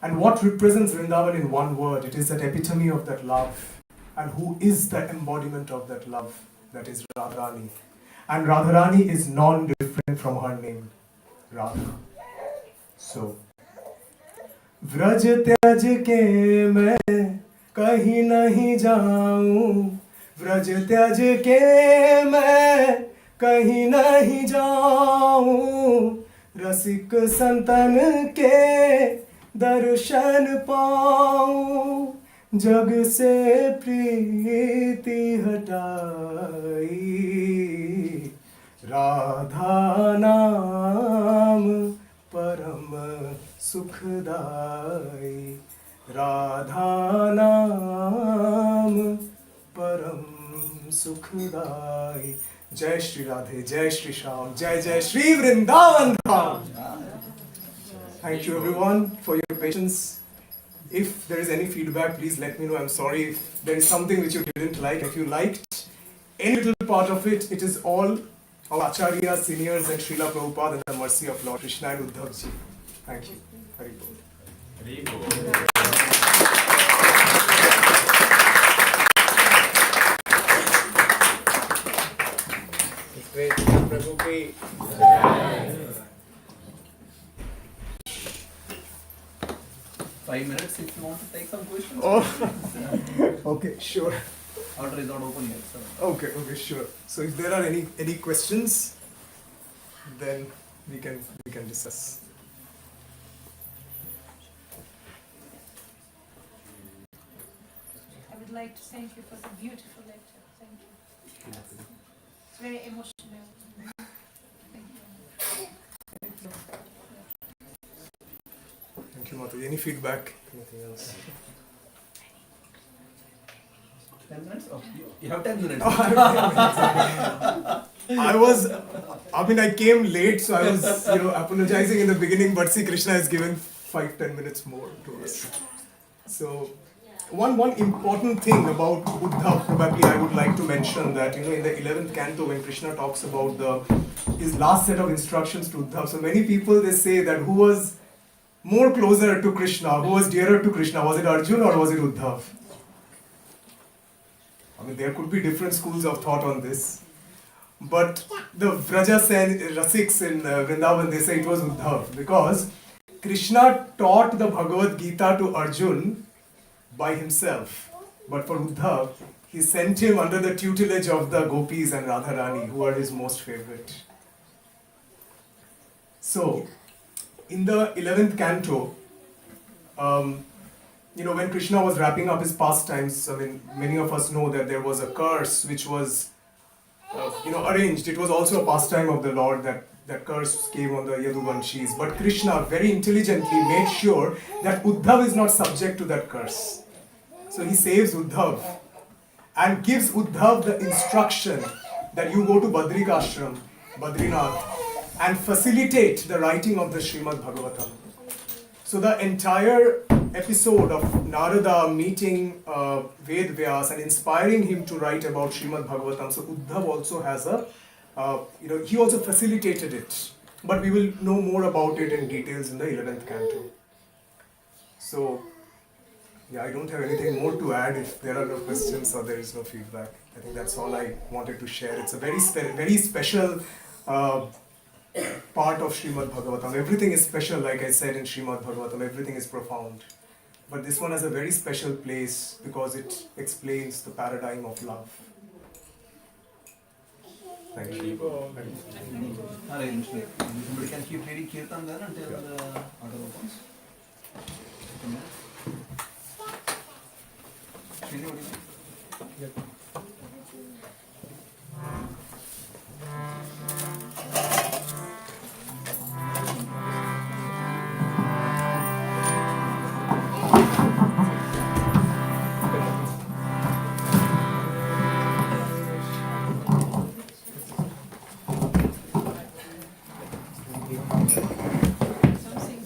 And what represents Vrindavan in one word? It is that epitome of that love. And who is the embodiment of that love? That is Radharani. And Radharani is non-different from her name, Radha. So, Vraj त्याज के मैं कहीं नहीं जाऊं, व्रज त्याज के मैं कहीं नहीं जाऊं, रसिक संतन के दर्शन पाऊं, जग से प्रीति हटाई, राधा नाम परम सुखदाई, राधा नाम परम सुखदाई. जय श्री राधे, जय श्री श्याम, जय जय श्री वृंदावन धाम. Thank you everyone for your patience. If there is any feedback, please let me know. I'm sorry if there is something which you didn't like. If you liked any little part of it, it is all our Acharyas, seniors and Srila Prabhupada and the mercy of Lord Krishna and Uddhav ji. Thank you. Hari Bol. Very good. It's great. Prabhu ki 5 minutes if you want to take some questions. Oh, okay, sure. Order is not open yet, sir. Okay, sure. So if there are any questions, then we can discuss. I would like to thank you for the beautiful lecture. Thank you. It's very emotional. Thank you. Thank you, Mataji. Any feedback? Anything else? 10 minutes? Oh, you have 10 minutes. I came late, so I was, apologizing in the beginning, but see, Krishna has given 5-10 minutes more to us. So, one important thing about Uddhav, probably I would like to mention that, in the 11th canto, when Krishna talks about his last set of instructions to Uddhav, so many people, they say that who was more closer to Krishna, who was dearer to Krishna, was it Arjun or was it Uddhav? There could be different schools of thought on this. But the Vrajas and Rasiks in Vrindavan, they say it was Uddhav. Because Krishna taught the Bhagavad Gita to Arjun by himself. But for Uddhav, he sent him under the tutelage of the Gopis and Radharani, who are his most favorite. So, in the 11th canto, when Krishna was wrapping up his pastimes, many of us know that there was a curse which was, arranged. It was also a pastime of the Lord that curse came on the Yaduvanshis. But Krishna very intelligently made sure that Uddhav is not subject to that curse. So he saves Uddhav and gives Uddhav the instruction that you go to Badrikashram, Badrinath, and facilitate the writing of the Srimad Bhagavatam. So the entire episode of Narada meeting Ved Vyas and inspiring him to write about Srimad Bhagavatam. So Uddhav also has he also facilitated it. But we will know more about it in details in the 11th canto. So, I don't have anything more to add if there are no questions or there is no feedback. I think that's all I wanted to share. It's a very special part of Srimad Bhagavatam. Everything is special, like I said in Srimad Bhagavatam. Everything is profound. But this one has a very special place because it explains the paradigm of love. Thank Very you. good. Hare Krishna. Somebody can keep reading Kirtan then until the order opens. Okay, man. Srini, what do you think? Something.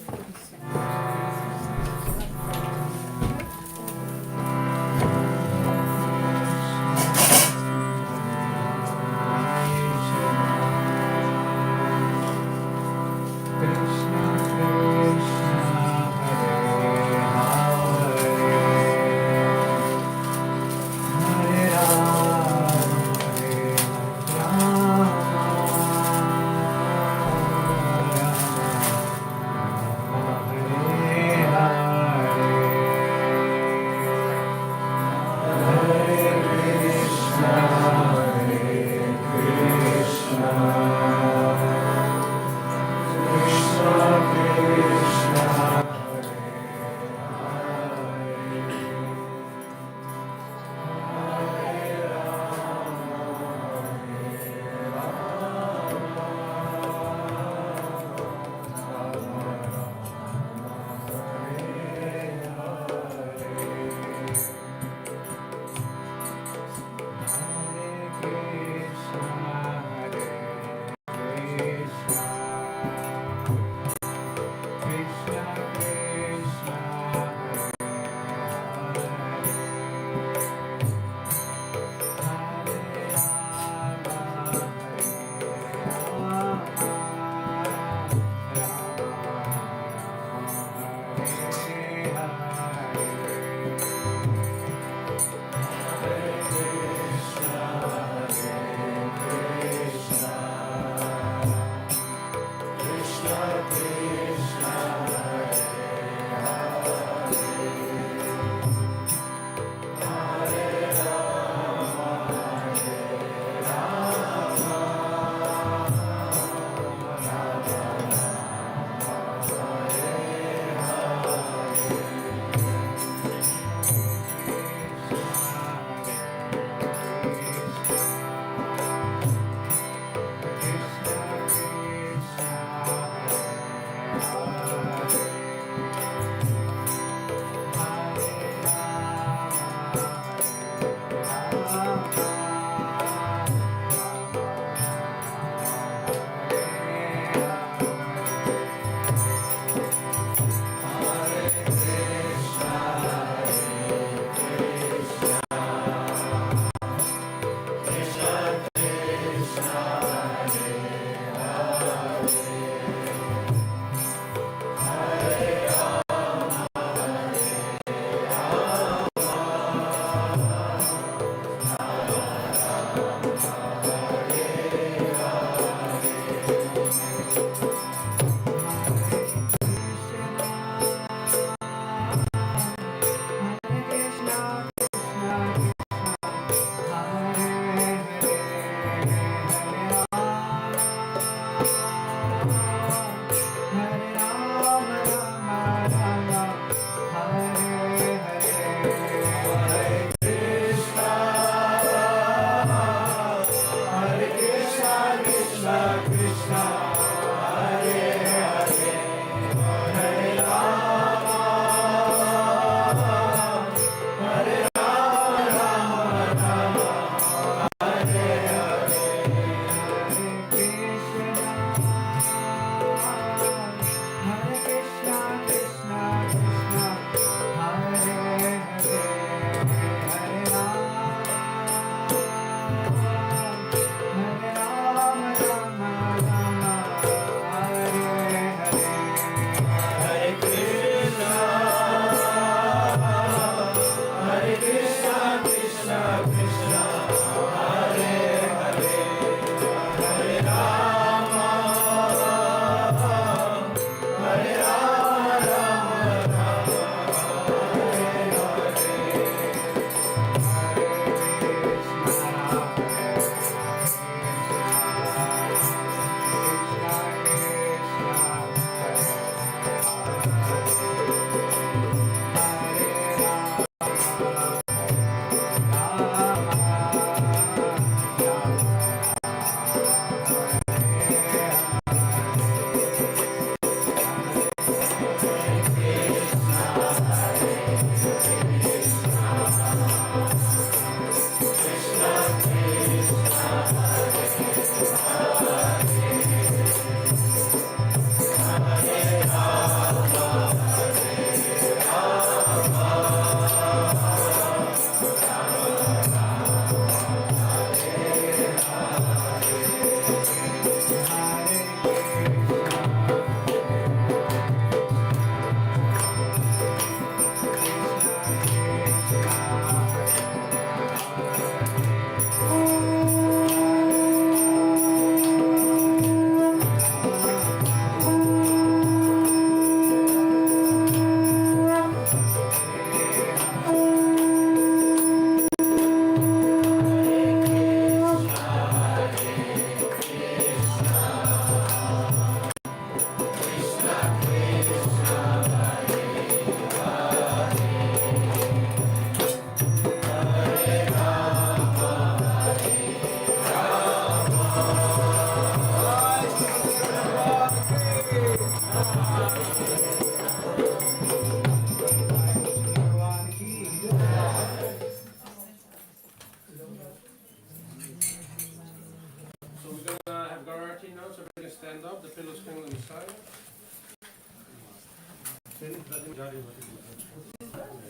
can stand up, the pillows can on the side.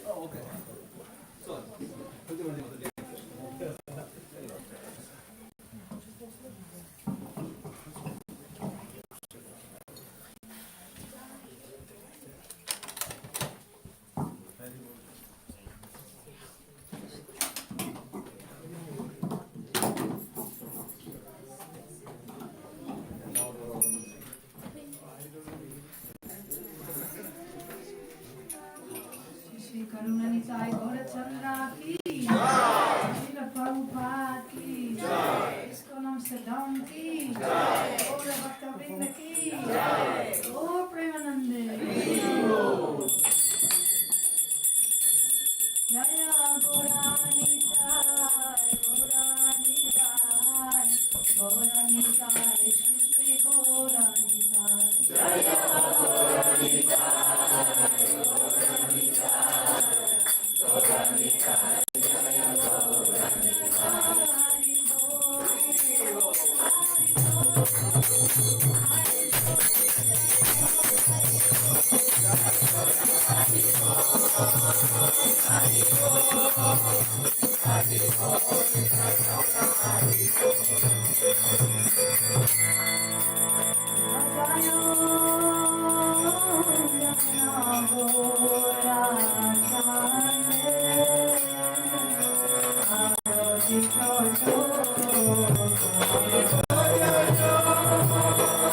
Oh, okay. So, Shri करुणा निताय गौरचंद्रा की श्रील प्रभुपाद की इसको नाम सदाम की गौर भक्तवृंद की गौर प्रेमानंदे जय गौरानिताय गौरानिताय गौरानिताय श्री गौरानिताय जय Thank you.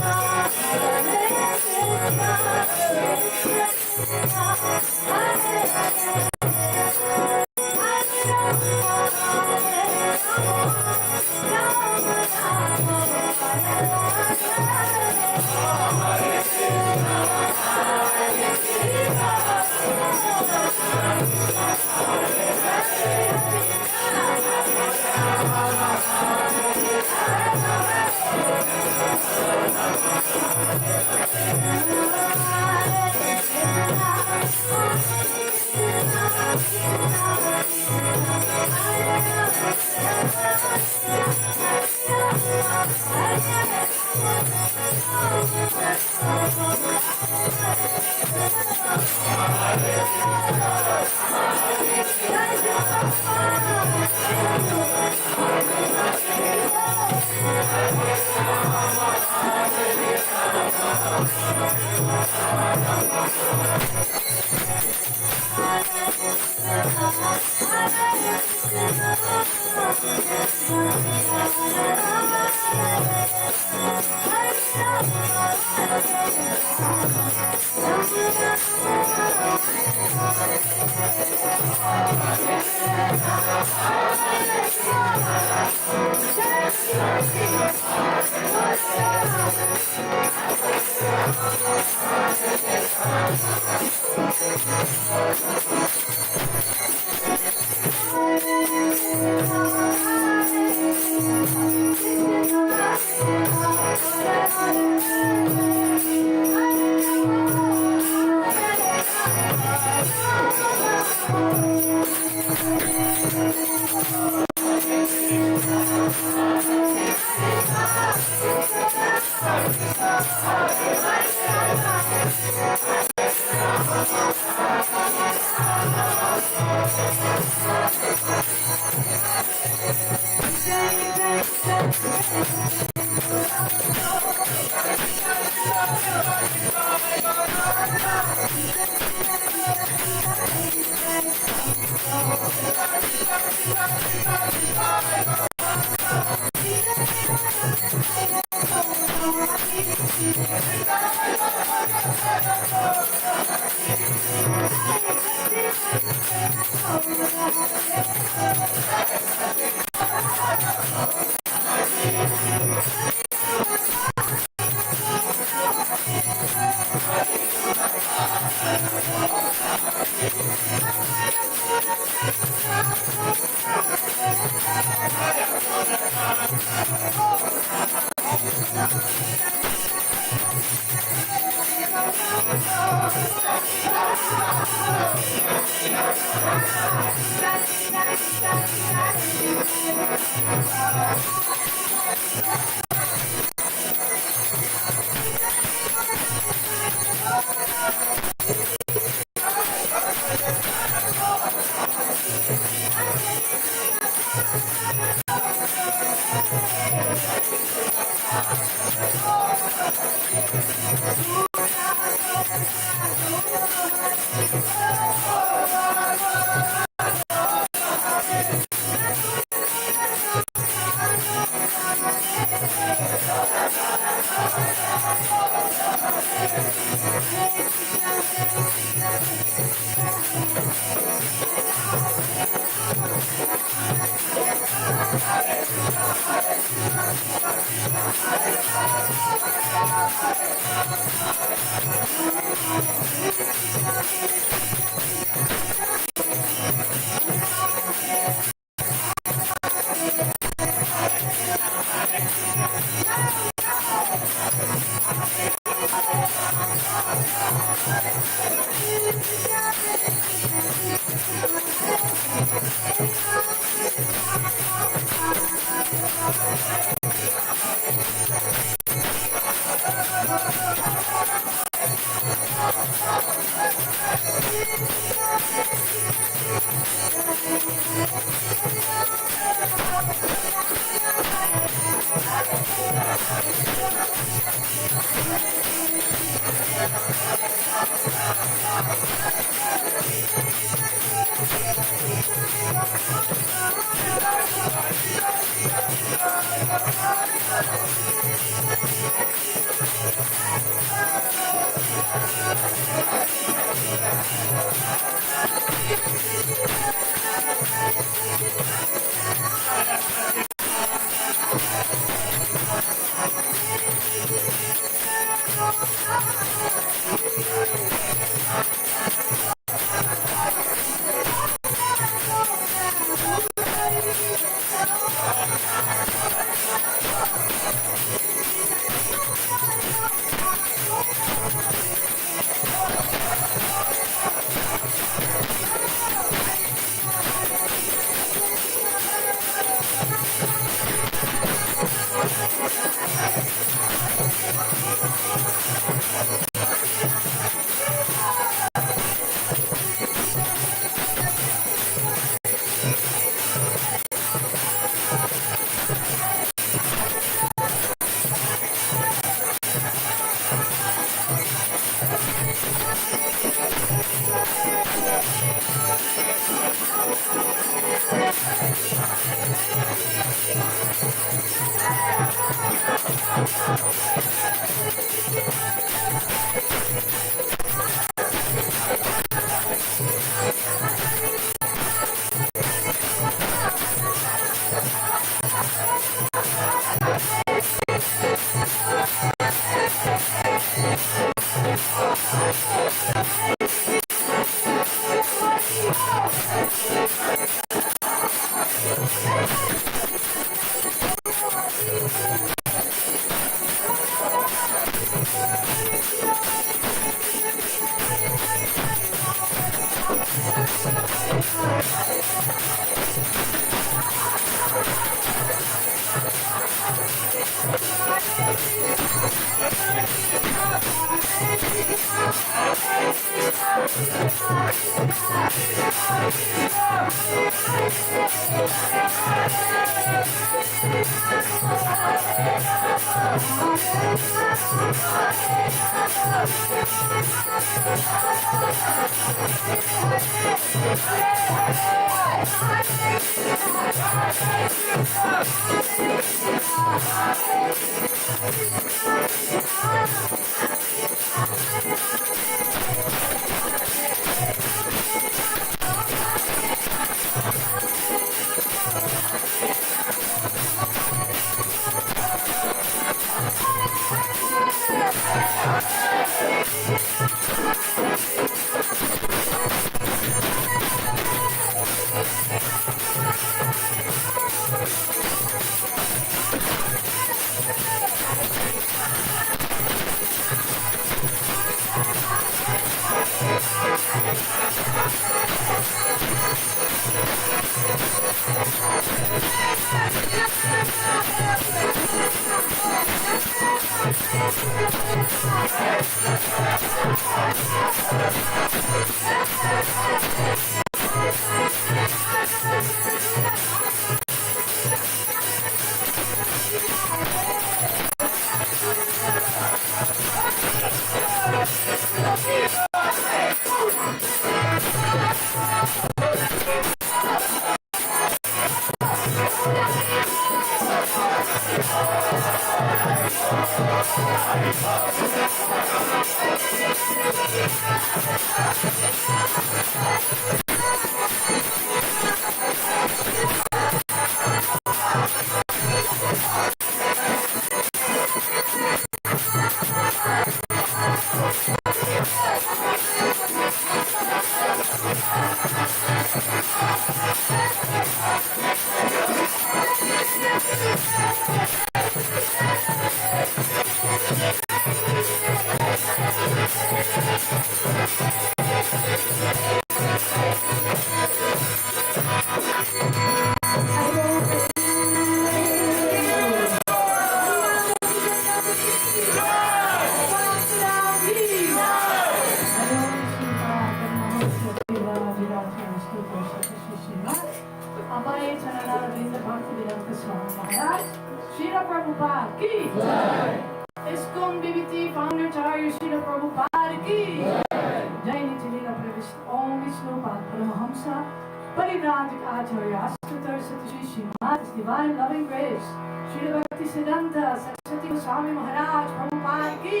Divine loving grace. Srila Bhaktisiddhanta Saraswati Goswami Maharaj Prabhupada ki.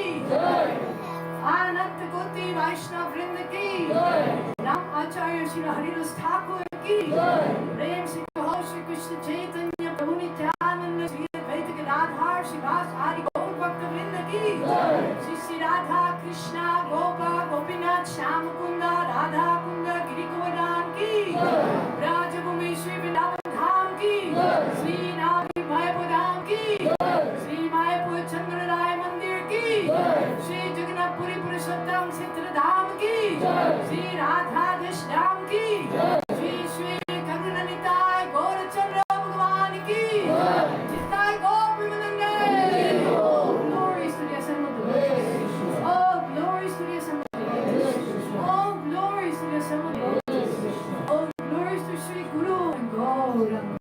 Ananta Koti Vaishnav Vrinda ki. Ram आचार्य श्री हरिदास ठाकुर की प्रेम से कहो श्री कृष्ण चैतन्य प्रभु नित्यानंद श्री अद्वैत गदाधर श्रीवास आदि गौर भक्त वृंद की श्री श्री राधा कृष्णा गोपा गोपीनाथ श्याम कुंदा राधा कुंद गिरि गोवर्धन की राजभूमि श्री वृंदावन धाम की श्री नाभि मायापुर धाम की श्री मायापुर चंद्र राय मंदिर की श्री जगन्नाथपुरी पुरुषोत्तम सिद्ध धाम की श्री राधाधीश धाम की श्री श्री करुणनिताय गौरचंद्र भगवान की निताय गौर प्रेमानंदे glories to the assembled oh glories to the assembled oh glories to the assembled oh glories to Shri Guru and Gauranga.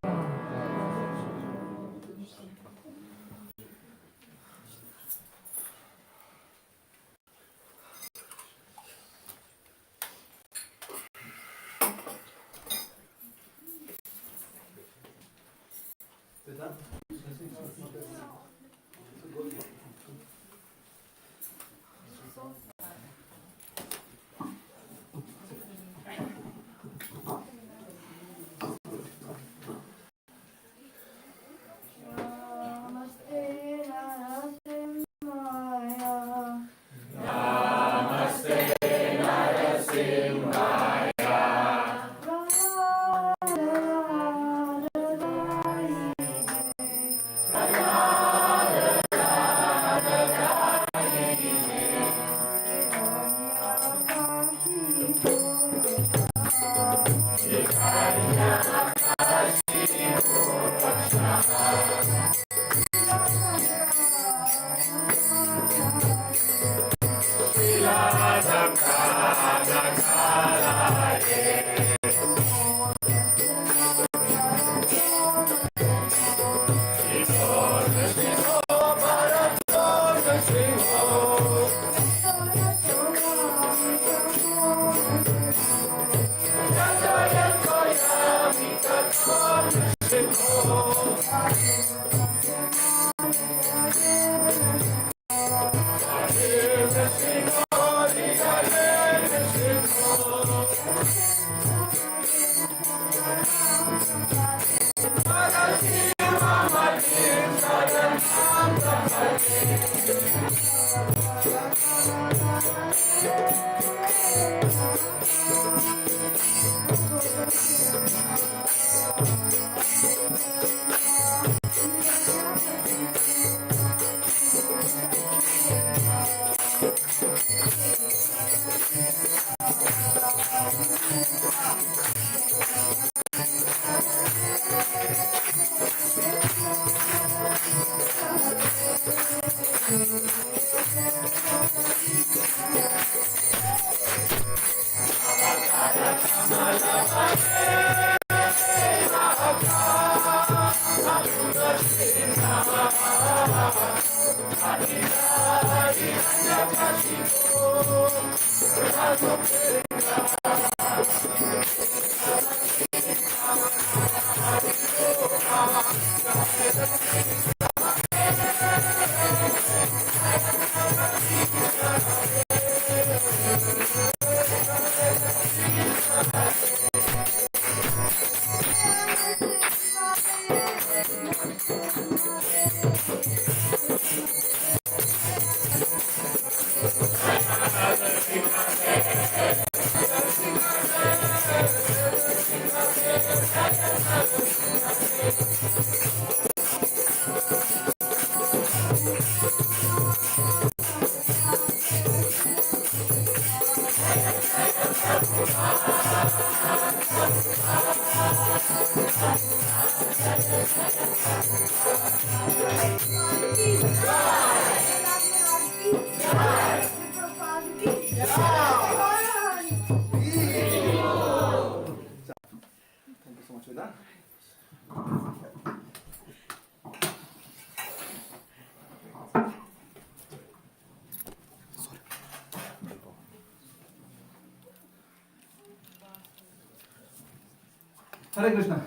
Hare Krishna.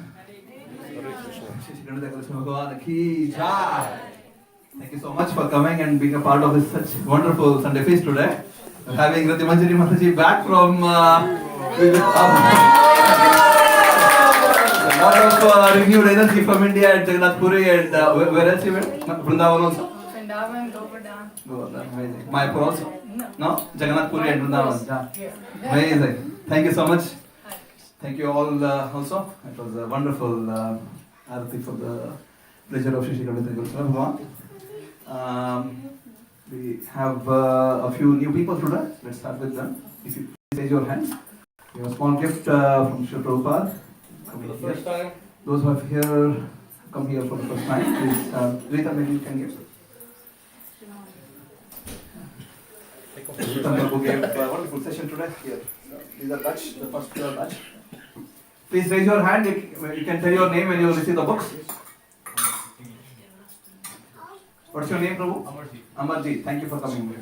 Shri Krishna Bhagavan ki jai. Thank you so much for coming and being a part of this such wonderful Sunday feast today. Having Rati Manjari Mataji back from be with us. A lot of renewed energy from India and Jagannath Puri and where else you went? Vrindavan also? Vrindavan, Govardhan. Govardhan, amazing. Mayapur also? No. No? Jagannath Puri and Vrindavan. Yeah. Amazing. Thank you so much. Thank you all also. It was a wonderful arati for the pleasure of Shri Shri Pandit Bhagavan. We have a few new people today. Let's start with them. If you please raise your hands. We have a small gift from Shri Prabhupada. For the first time. Those who have here come here for the first time, please, Rita, maybe you can give. Rita Prabhu gave a wonderful session today. Here. These are Dutch, the first Dutch. Please raise your hand. You can tell your name when you receive the books. What's your name, Prabhu? Amarjeet. Amarjeet. Thank you for coming.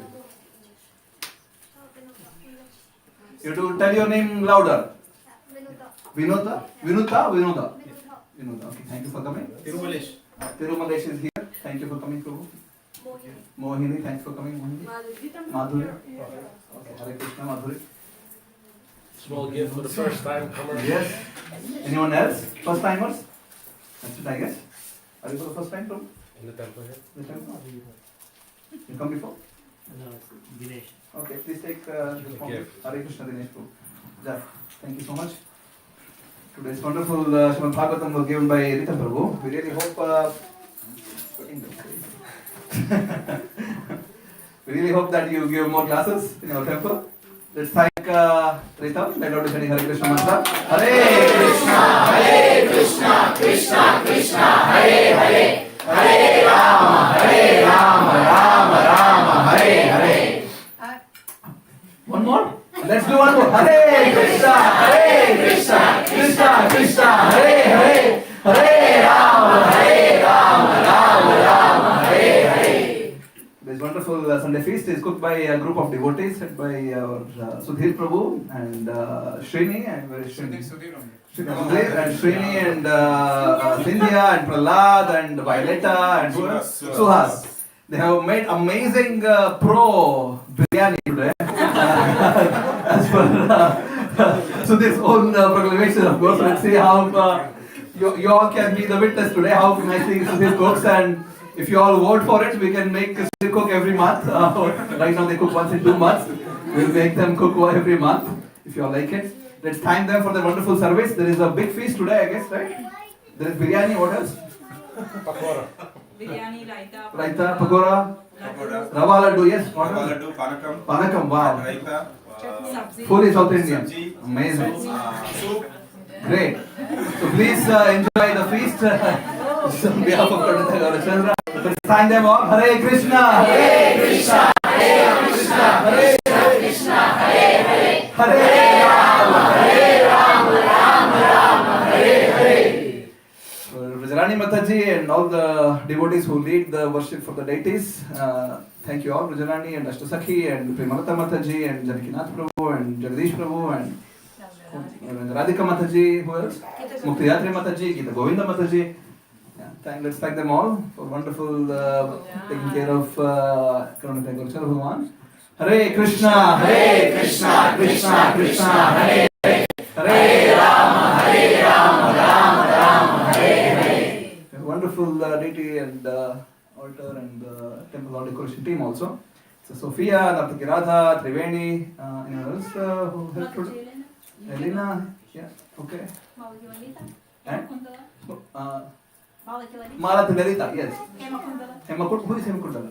You have to tell your name louder. Vinuta? Vinuta. Okay, thank you for coming. Tirumalesh. Tirumalesh is here. Thank you for coming, Prabhu. Mohini, thanks for coming, Mohini. Madhuri. Okay, Hare Krishna, Madhuri. Small gift for the first time comer. Yes. Anyone else? First timers? That's it, I guess. Are you for the first time, Prabhu? In the temple here. The temple? You come before? Dinesh. Okay, please take this form. gift. Hare Krishna, Dinesh Prabhu. Yeah, thank you so much. Today's wonderful Srimad Bhagavatam was given by Rita Prabhu. We really hope we really hope that you give more classes in our temple. Let's thank Rita. Let out the Hare Krishna mantra. Hare Krishna, Krishna Krishna, Hare Hare, Hare Rama, Rama, Hare Hare. One more? Let's do one more. Hare Krishna, Krishna Krishna, Hare Hare, Hare Rama, Rama, Hare Hare. This wonderful Sunday feast is cooked by a group of devotees led by our Sudhir Prabhu and Srini and Sudhir and Srini and Cynthia and Prahlad and Violetta and Suhas. They have made amazing pro biryani today. As per Sudhir's own proclamation, of course. Let's see how you all can be the witness today how nicely Sudhir cooks, and if you all vote for it, we can make Sudhir cook every month. Right now they cook once in 2 months. We'll make them cook every month if you all like it. Let's thank them for their wonderful service. There is a big feast today, I guess, right? There is biryani. What else? Pakora. Biryani, raita. Raita, pakora, rava laddu, yes. What else? Laddu, panakam, Panakam, wow. raita, Sabzi. Fully South Indian. sabji, Amazing. soup. Great. So please enjoy the feast on behalf of Pandita Gaurachandra. Let's thank them all. Hare Krishna. Hare Krishna. Hare Krishna. Hare Krishna. Hare Hare. Hare Rama. Hare Rama. Rama Hare Hare. Rajrani Mataji and all the devotees who lead the worship for the deities. Thank you all, Rajrani and Ashtasakhi and Premalata Mataji and Janakinath Prabhu and Jagdish Prabhu and Radhika Mataji, who else? Muktiyatri Mataji, Gita Govinda Mataji. Yeah, let's thank them all for wonderful taking care of Karunataya Gaurachandra Bhagavan. Hare Krishna, Hare Krishna, Krishna Krishna, Hare Hare, Hare Rama, Rama, Hare Hare. A wonderful deity and altar and temple hall decoration team also. So Sophia, Nartaki Radha, Triveni, anyone else who helped today? Elena, yeah, okay. And? Malati Lalita, yes. Hemakundala. Who is Hemakundala?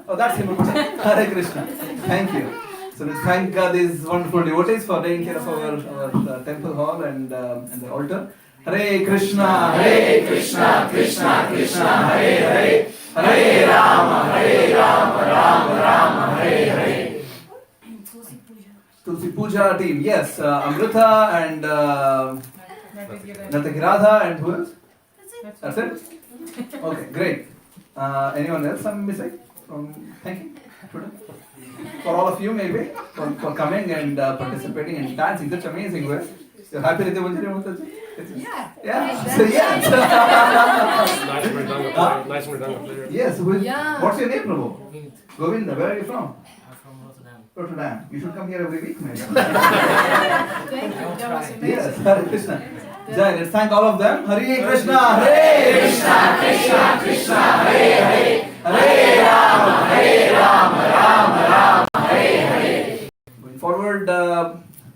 Oh, that's Hemakundala. Hare Krishna. Thank you. So let's thank these wonderful devotees for taking care of our temple hall and the altar. Hare Krishna, Hare Krishna, Krishna Krishna, Hare Hare, Hare Rama, Rama, Hare Hare. Tulsi Puja team, yes. Amrita and Nartaki Radha and who else? That's it? Okay, great. Anyone else I'm missing from thanking today? For all of you maybe, for coming and participating and dancing. That's amazing, right? You're happy with the Manjari Mataji? Yeah. Yeah. So yes. Nice Mridanga Huh? player. Nice Mridanga player. Yes. Who is, Yeah. What's your name, Prabhu? Govinda. Where are you from? I'm from Rotterdam. Rotterdam. You should come here every week, maybe. Thank you. Yes, Hare Krishna. Jai, let's thank all of them. Hare Krishna, Hare Krishna, Krishna Krishna, Hare Hare, Hare Rama, Hare Rama, Rama Rama, Hare Hare. Going forward,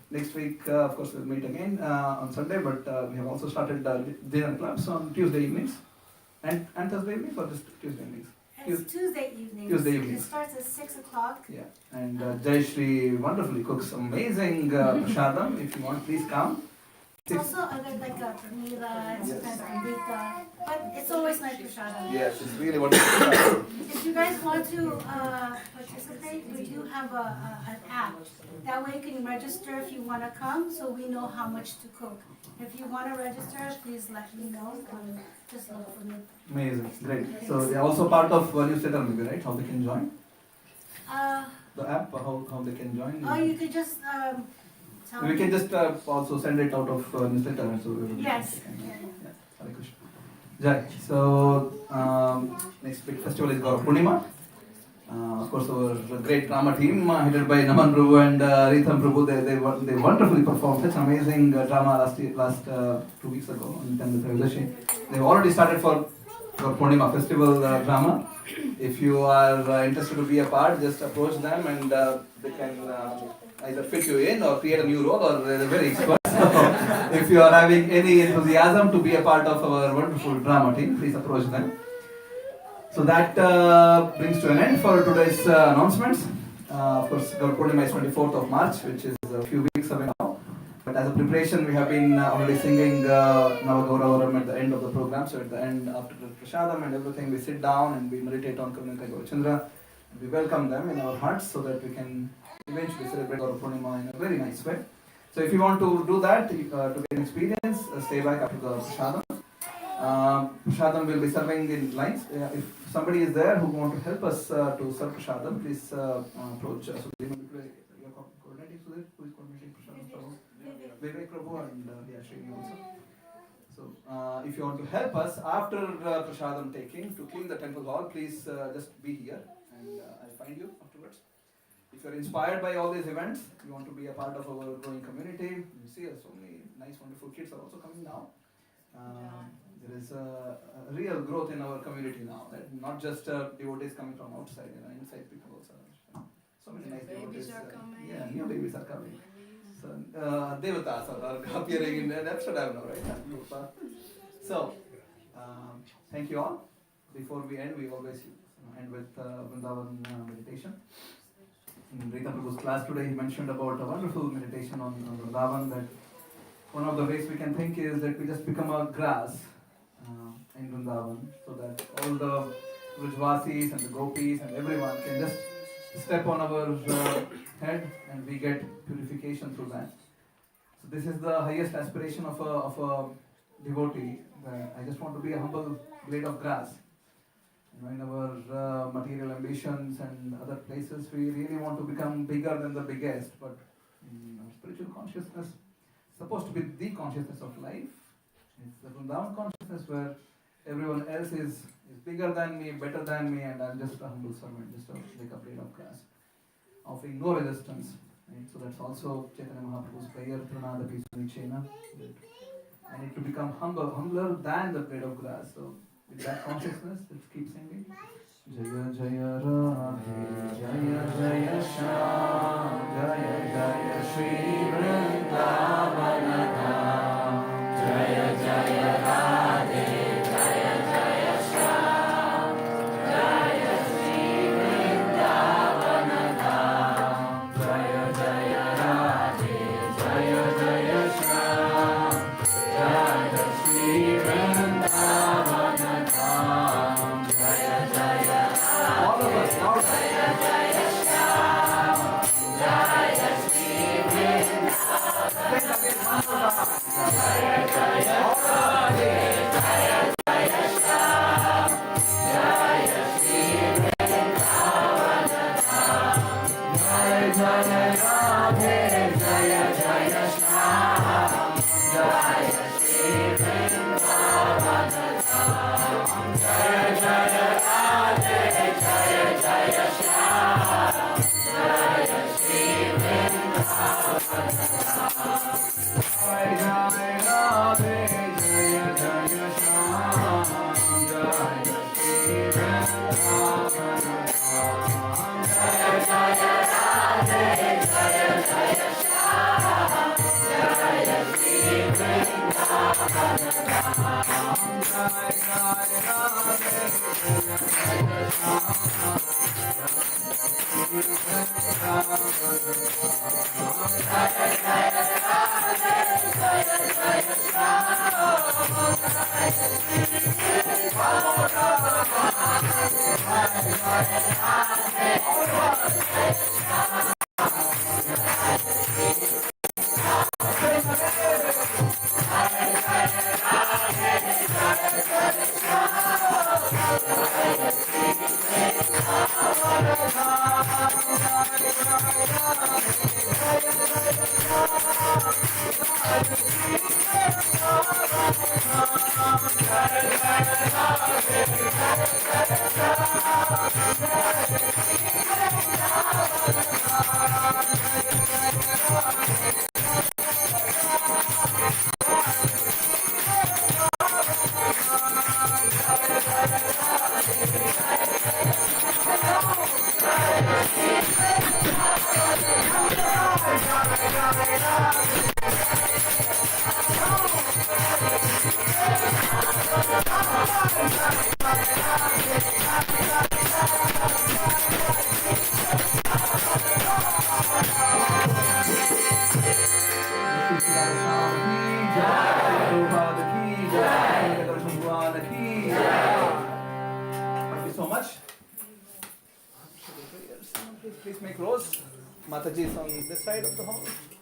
next week, of course, we'll meet again on Sunday, but we have also started dinner clubs on Tuesday evenings and Thursday evenings or just Tuesday evenings? It's Tuesday evenings. Tuesday evenings. It starts at 6 o'clock. Yeah, and Jai Shri wonderfully cooks amazing prasadam. If you want, please come. It's also other like a pernila and sometimes amrita, but it's always like prashadam. Yes, it's really wonderful. If you guys want to participate, we do have an app. That way you can register if you want to come, so we know how much to cook. If you want to register, please let me know. Just look for me. Amazing, great. So they are also part of newsletter maybe, right? How they can join? The app, how they can join? Oh, you could just tell We me. can just also send it out of newsletter and so everybody Yes. can. Yeah. Hare Krishna. Jai. So next big festival is Gaur Purnima. Of course, our great drama team headed by Naman Prabhu and Ritham Prabhu, they wonderfully performed such amazing drama last 2 weeks ago on Nityananda Trayodasi. They've already started for Purnima festival drama. If you are interested to be a part, just approach them and they can either fit you in or create a new role, or they're very expert. So if you are having any enthusiasm to be a part of our wonderful drama team, please approach them. So that brings to an end for today's announcements. Of course, Gaur Purnima is 24th of March, which is a few weeks away now. But as a preparation, we have been already singing Navagauravaram at the end of the program. So at the end, after the prasadam and everything, we sit down and we meditate on Karunaka Gaurachandra. We welcome them in our hearts so that we can eventually celebrate Gaur Purnima in a very nice way. So if you want to do that, to get an experience, stay back after the prasadam. Prasadam will be serving in lines. If somebody is there who want to help us to serve prasadam, please approach us. You are coordinating with it? Who is coordinating prasadam? Vivek Prabhu and Srini also. So if you want to help us after prasadam taking to clean the temple hall, please just be here and I'll find you afterwards. If you're inspired by all these events, you want to be a part of our growing community, you see so many nice wonderful kids are also coming now. There is a real growth in our community now, right? Not just devotees coming from outside, inside people also. So many nice devotees. Yeah, new babies are coming. So, Devatas are appearing in Amsterdam now, right? So, thank you all. Before we end, we always end with Vrindavan meditation. In Rita Prabhu's class today, he mentioned about a wonderful meditation on Vrindavan, that one of the ways we can think is that we just become a grass in Vrindavan, so that all the Vrajvasis and the Gopis and everyone can just step on our head and we get purification through that. So this is the highest aspiration of a devotee. I just want to be a humble blade of grass. In our material ambitions and other places, we really want to become bigger than the biggest, but in our spiritual consciousness, it's supposed to be the consciousness of life. It's the Vrindavan consciousness where everyone else is bigger than me, better than me, and I'm just a humble servant, just like a blade of grass, offering no resistance. Right? So that's also Chaitanya Mahaprabhu's prayer, Pranadapi Sunichena. I need to become humbler than the blade of grass. So with that consciousness, let's keep singing. Jaya Jaya Radhe, Jaya Jaya Shyam, Jaya Jaya Shri Vrindavan Dham, Jaya Jaya Radhe, Jaya Jaya Shyam, Jaya Shri Vrindavan Dham, Jaya Jaya Radhe, Jaya Jaya Shyam, Jaya Shri Vrindavan Dham, Jaya Jaya. All of us now. Jaya Jaya Shyam, Jaya Shri Vrindavan Dham. Thank you so much. Please make rows. Mataji is on this side of the hall.